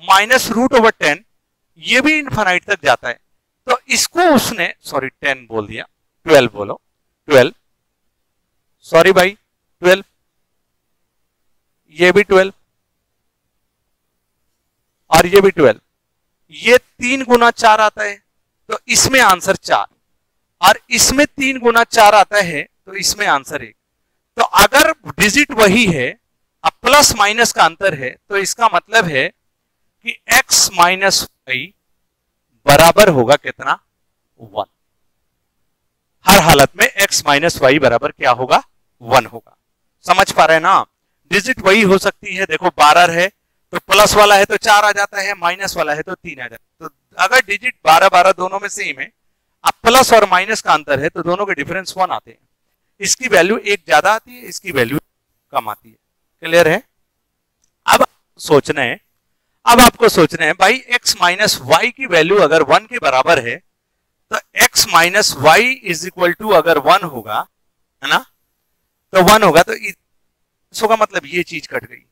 A: minus root over 10 ये भी इनफाइनाइट तक जाता है। तो इसको उसने 10 बोल दिया, 12 बोलो, 12, सॉरी भाई 12, ये भी 12 और ये भी 12, ये 3 गुना 4 आता है तो इसमें आंसर 4, और इसमें 3 गुना 4 आता है तो इसमें आंसर 1। तो अगर डिजिट वही है, अब प्लस माइनस का अंतर है, तो इसका मतलब है कि x माइनस वाई बराबर होगा कितना, 1। हर हालत में x माइनस वाई बराबर क्या होगा, 1 होगा। समझ पा रहे हैं ना? डिजिट वही हो सकती है, देखो 12 है तो प्लस वाला है तो 4 आ जाता है, माइनस वाला है तो 3 आ जाता है। तो अगर डिजिट 12 12 दोनों में सेम है, अब प्लस और माइनस का अंतर है, तो दोनों के डिफरेंस 1 आते हैं। इसकी वैल्यू एक ज्यादा आती है, इसकी वैल्यू कम आती है। क्लियर है? अब सोचना है, अब आपको सोचना है भाई x माइनस वाई की वैल्यू अगर 1 के बराबर है, तो x minus y is equal to अगर 1 होगा, है ना, तो 1 होगा, तो होगा मतलब ये चीज कट गई।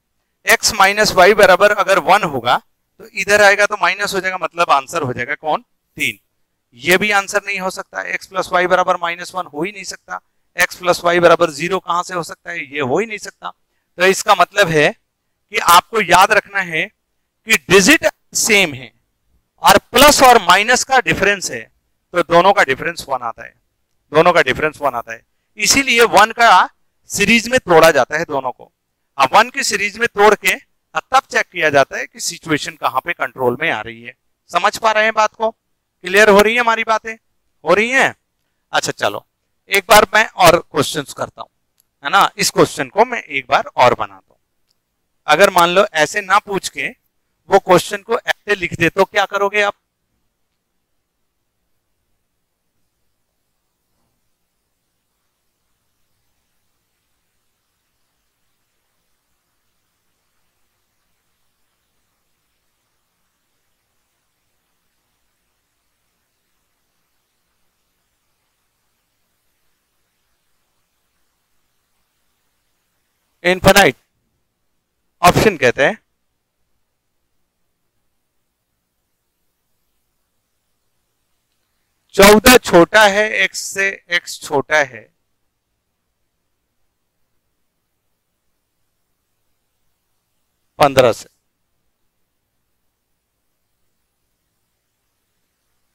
A: x माइनस वाई बराबर अगर 1 होगा तो इधर आएगा तो माइनस हो जाएगा, मतलब आंसर हो जाएगा कौन, 3। ये भी आंसर नहीं हो सकता, x प्लस वाई बराबर -1 हो ही नहीं सकता। x प्लस वाई बराबर 0 कहां से हो सकता है, ये हो ही नहीं सकता। तो इसका मतलब है कि आपको याद रखना है कि डिजिट सेम है और प्लस और माइनस का डिफरेंस है, तो दोनों का डिफरेंस 1 आता है, दोनों का डिफरेंस 1 आता है। इसीलिए 1 का सीरीज में तोड़ा जाता है दोनों को। अब 1 की सीरीज में तोड़ के तब चेक किया जाता है कि सिचुएशन कहां पे कंट्रोल में आ रही है। समझ पा रहे हैं बात को? क्लियर हो रही है हमारी बातें, हो रही हैं? अच्छा चलो एक बार मैं और क्वेश्चंस करता हूं, है ना, इस क्वेश्चन को मैं एक बार और बनाता हूं। अगर मान लो ऐसे ना पूछ के वो क्वेश्चन को ऐसे लिख दे तो क्या करोगे आप? इनफाइनाइट ऑप्शन कहते हैं। चौदह छोटा है x से, x छोटा है 15 से।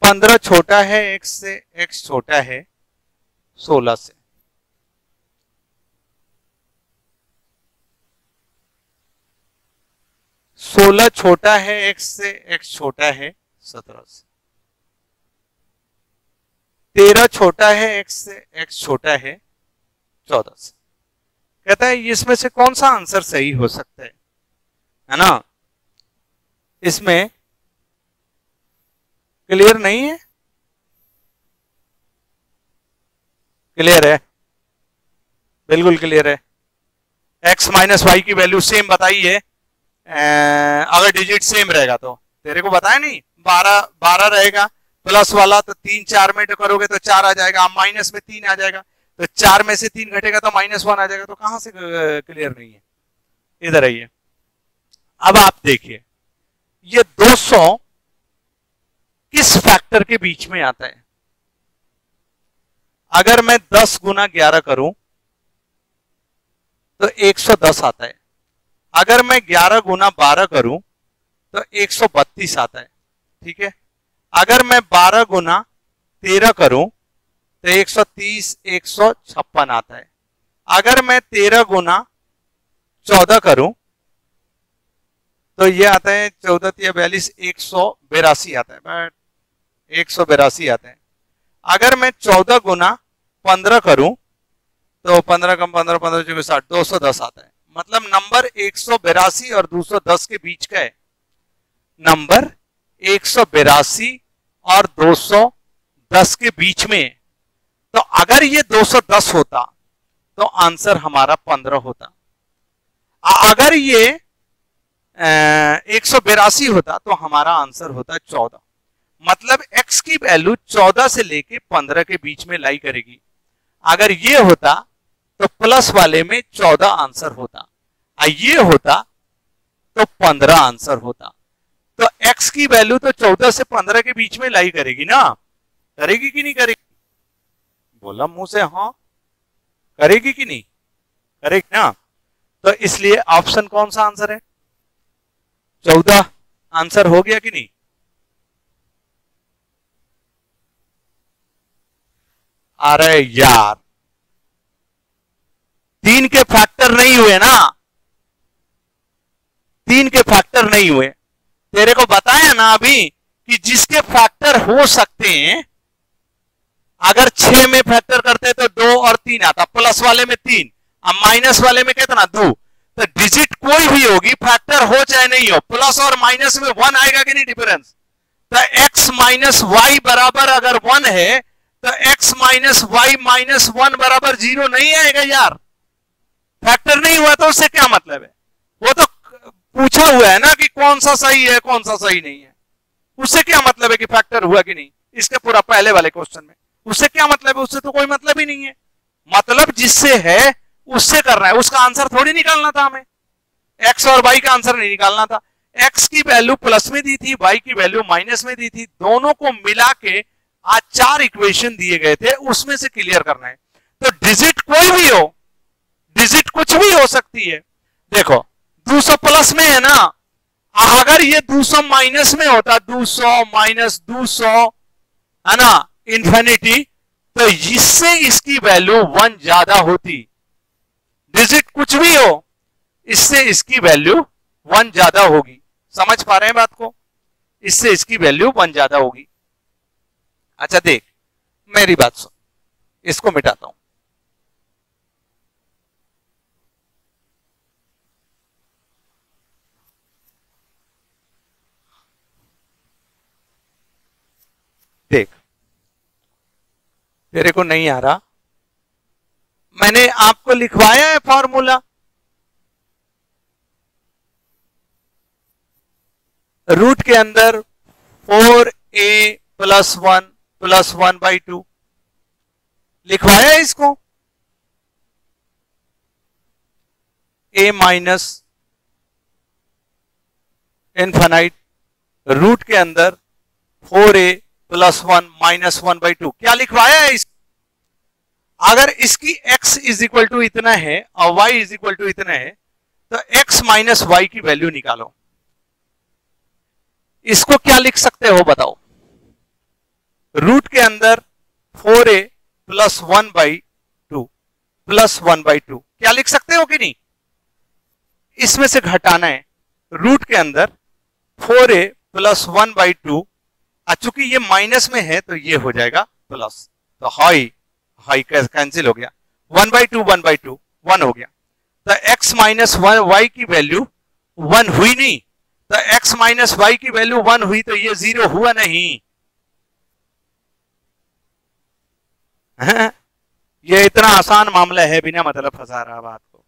A: 15 छोटा है x से, x छोटा है 16 से। 16 छोटा है x से, x छोटा है 17 से। 13 छोटा है x से, x छोटा है 14 से। कहता है इसमें से कौन सा आंसर सही हो सकता है ना? इसमें क्लियर नहीं है? क्लियर है, बिल्कुल क्लियर है। x माइनस वाई की वैल्यू सेम बताइए, अगर डिजिट सेम रहेगा तो। तेरे को बताया नहीं, 12 12 रहेगा, प्लस वाला तो 3 4 में करोगे तो 4 आ जाएगा, माइनस में 3 आ जाएगा, तो 4 में से 3 घटेगा तो -1 आ जाएगा। तो कहां से क्लियर नहीं है? इधर आइए। अब आप देखिए ये 200 किस फैक्टर के बीच में आता है? अगर मैं 10 गुना 11 करूं तो 110 आता है। अगर मैं 11 गुना 12 करूं तो 132 आता है। ठीक है, अगर मैं 12 गुना 13 करूं तो 130 156 आता है। अगर मैं 13 गुना 14 करूं तो ये आता है 14 या 42 182 आता है, 182 आता है। अगर मैं 14 गुना 15 करूं तो 15 कम 15 15 चौबीस 60 210 आता है। मतलब नंबर 182 और 210 के बीच का है। नंबर 182 और 210 के बीच में। तो अगर ये 210 होता तो आंसर हमारा 15 होता। अगर ये 182 होता तो हमारा आंसर होता 14। मतलब x की वैल्यू 14 से लेके 15 के बीच में लाई करेगी। अगर ये होता तो प्लस वाले में 14 आंसर होता, ये होता तो 15 आंसर होता। तो x की वैल्यू तो 14 से 15 के बीच में लाई करेगी ना? करेगी कि नहीं करेगी? बोला मुंह से हाँ, करेगी कि नहीं? करेगी ना? तो इसलिए ऑप्शन कौन सा आंसर है? 14 आंसर हो गया कि नहीं? अरे यार 3 के फैक्टर नहीं हुए ना, 3 के फैक्टर नहीं हुए। तेरे को बताया ना अभी कि जिसके फैक्टर हो सकते हैं, अगर 6 में फैक्टर करते तो 2 और 3 आता, प्लस वाले में 3, अब माइनस वाले में कितना 2, तो डिजिट कोई भी होगी, फैक्टर हो चाहे नहीं हो, प्लस और माइनस में 1 आएगा कि नहीं डिफरेंस। तो x माइनस वाई बराबर अगर 1 है तो x माइनस वाई माइनस 1 बराबर 0 नहीं आएगा यार। फैक्टर नहीं हुआ तो उससे क्या मतलब है, वो तो पूछा हुआ है ना कि कौन सा सही है कौन सा सही नहीं है, उससे क्या मतलब है कि फैक्टर हुआ कि नहीं। इसके पूरा पहले वाले क्वेश्चन में उससे क्या मतलब है, उससे तो कोई मतलब ही नहीं है। मतलब जिससे है उससे कर रहा है, उसका आंसर थोड़ी निकालना था हमें, x और y का आंसर नहीं निकालना था। x की वैल्यू प्लस में दी थी, y की वैल्यू माइनस में दी थी, दोनों को मिला के आज 4 इक्वेशन दिए गए थे, उसमें से क्लियर करना है। तो डिजिट कोई भी हो, डिजिट कुछ भी हो सकती है। देखो 200 प्लस में है ना, अगर ये 200 माइनस में होता, 200 माइनस 200 है ना इंफिनिटी, तो इससे इसकी वैल्यू 1 ज्यादा होती। डिजिट कुछ भी हो, इससे इसकी वैल्यू 1 ज्यादा होगी। समझ पा रहे हैं बात को, इससे इसकी वैल्यू 1 ज्यादा होगी। अच्छा देख मेरी बात सुन, इसको मिटाता हूं। देख तेरे को नहीं आ रहा, मैंने आपको लिखवाया है फॉर्मूला, रूट के अंदर 4a प्लस 1 प्लस 1/2 लिखवाया है इसको, a माइनस इनफाइनाइट रूट के अंदर 4a प्लस 1 माइनस 1/2 क्या लिखवाया है। अगर इसकी x इज इक्वल टू इतना है और y इज इक्वल टू इतना है, तो x माइनस वाई की वैल्यू निकालो। इसको क्या लिख सकते हो बताओ, रूट के अंदर 4a प्लस 1/2 प्लस 1/2 क्या लिख सकते हो कि नहीं। इसमें से घटाना है, रूट के अंदर 4a प्लस 1/2, चूंकि ये माइनस में है तो ये हो जाएगा प्लस, तो हाई हाई कैंसिल हो गया, 1/2 1/2 1 हो गया। तो x माइनस वाई की वैल्यू 1 हुई नहीं, तो x माइनस वाई की वैल्यू 1 हुई तो ये 0 हुआ नहीं। ये इतना आसान मामला है, बिना मतलब फंसा रहा बात को,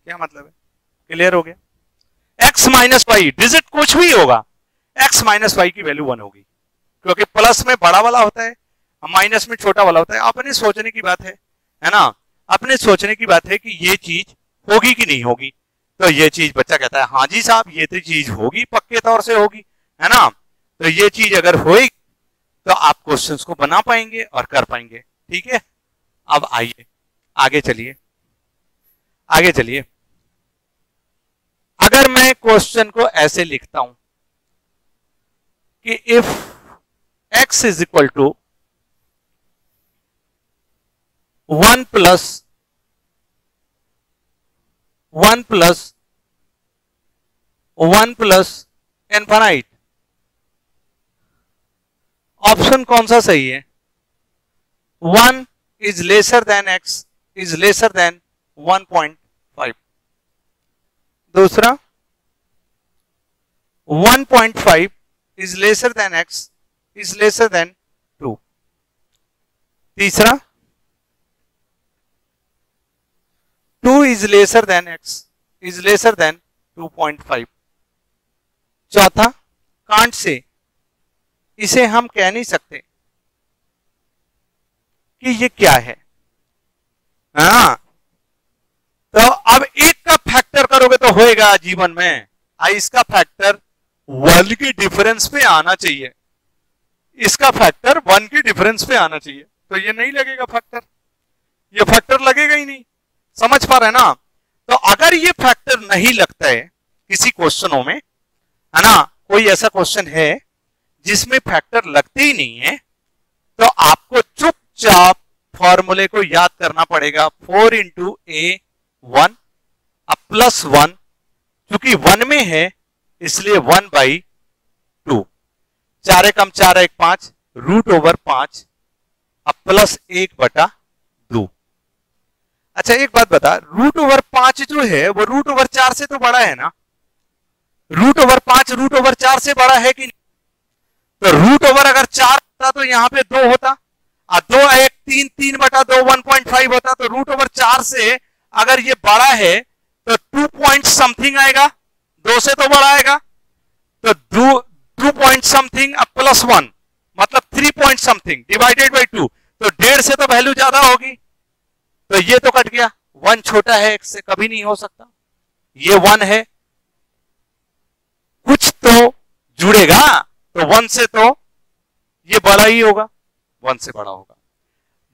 A: क्या मतलब है, क्लियर हो गया। x माइनस वाई डिजिट कुछ भी होगा, x माइनस वाई की वैल्यू 1 होगी, क्योंकि प्लस में बड़ा वाला होता है, माइनस में छोटा वाला होता है। अपने सोचने की बात है ना, अपने सोचने की बात है कि ये चीज होगी कि नहीं होगी। तो ये चीज बच्चा कहता है हाँ जी साहब ये तो चीज होगी, पक्के तौर से होगी, है ना। तो ये चीज अगर होगी तो आप क्वेश्चंस को बना पाएंगे और कर पाएंगे, ठीक है। अब आइए आगे चलिए, आगे चलिए। अगर मैं क्वेश्चन को ऐसे लिखता हूं कि if x is equal to 1 plus 1 plus infinite, option कौन सा सही है। 1 is lesser than x is lesser than 1.5, दूसरा 1.5 is lesser than x is lesser than 2, तीसरा 2 is lesser than x is lesser than 2.5, चौथा कांट से इसे हम कह नहीं सकते कि ये क्या है। हाँ तो अब एक का फैक्टर करोगे तो होएगा जीवन में, इसका फैक्टर 1 के डिफरेंस पे आना चाहिए, इसका फैक्टर 1 के डिफरेंस पे आना चाहिए, तो ये नहीं लगेगा फैक्टर, ये फैक्टर लगेगा ही नहीं। समझ पा रहे हैं ना। तो अगर ये फैक्टर नहीं लगता है किसी क्वेश्चनों में, है ना, कोई ऐसा क्वेश्चन है जिसमें फैक्टर लगते ही नहीं है, तो आपको चुपचाप फॉर्मूले को याद करना पड़ेगा। 4 इंटू ए 1, अब +1, क्योंकि 1 में है इसलिए 1/2, 4 एकम 4 1 5, √5, अब +1/2। अच्छा एक बात बता, √5 जो है वो √4 से तो बड़ा है ना? √5 √4 से बड़ा है कि नहीं? तो √ अगर 4 होता तो यहाँ पे 2 होता, 2 1 3, 3/2 1.5 होता, तो √4 से अगर ये बड़ा है तो 2 पॉइंट समथिंग आएगा, 2 से तो बड़ा आएगा, तो 2 पॉइंट समथिंग अब +1 मतलब 3 पॉइंट समथिंग डिवाइडेड बाई 2, तो 1.5 से तो वैल्यू ज्यादा होगी, तो ये तो कट गया, 1 छोटा है x से, कभी नहीं हो सकता, ये 1 है, कुछ तो जुड़ेगा, तो 1 से तो ये बड़ा ही होगा, 1 से बड़ा होगा,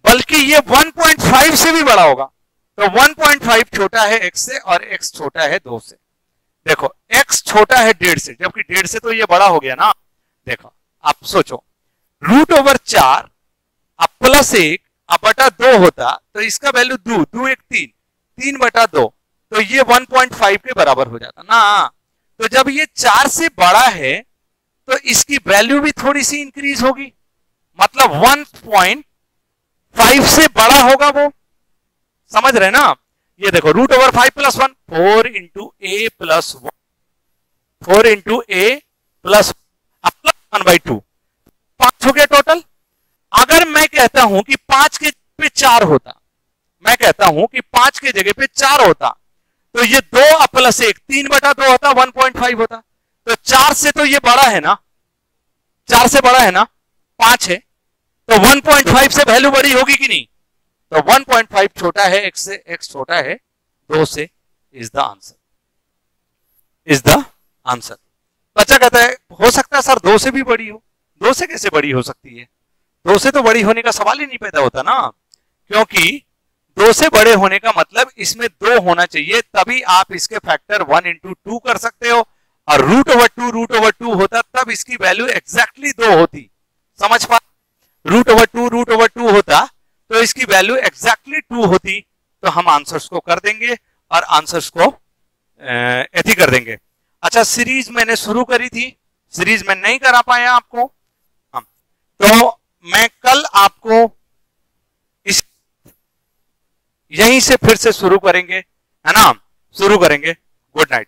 A: बल्कि ये 1.5 से भी बड़ा होगा, तो 1.5 छोटा है x से और x छोटा है 2 से। देखो x छोटा है 1.5 से, जबकि 1.5 से तो ये बड़ा हो गया ना। देखो आप सोचो, √4 अब +1 अब बटा 2 होता तो इसका वैल्यू 2 2 1 3, 3/2, तो ये 1.5 के बराबर हो जाता ना। तो जब ये 4 से बड़ा है तो इसकी वैल्यू भी थोड़ी सी इंक्रीज होगी, मतलब 1.5 से बड़ा होगा वो, समझ रहे ना? ये देखो √5 + 1, 4 × a + 1, 4 × a + 1/2, 5 हो गया टोटल। अगर मैं कहता हूं कि 5 के जगह पे 4 होता, मैं कहता हूं कि 5 के जगह पे 4 होता, तो ये 2 + 1 3/2 होता, 1.5 होता, तो 4 से तो ये बड़ा है ना, 4 से बड़ा है ना, 5 है, तो 1.5 से वैल्यू बड़ी होगी कि नहीं? तो 1.5 छोटा है x से, x छोटा है 2 से, is the answer, is the answer. बच्चा कहता है हो सकता है सर 2 से भी बड़ी हो, 2 से कैसे बड़ी हो सकती है? 2 से तो बड़ी होने का सवाल ही नहीं पैदा होता ना, क्योंकि 2 से बड़े होने का मतलब इसमें 2 होना चाहिए, तभी आप इसके फैक्टर 1 × 2 कर सकते हो, और √2 होता तब इसकी वैल्यू एग्जैक्टली 2 होती, समझ पा? √2 होता तो इसकी वैल्यू एग्जैक्टली 2 होती, तो हम आंसर्स को कर देंगे और आंसर्स को ऐसी कर देंगे। अच्छा सीरीज मैंने शुरू करी थी, सीरीज में नहीं करा पाया आपको, तो मैं कल आपको इस यहीं से फिर से शुरू करेंगे, है ना? शुरू करेंगे। Good night.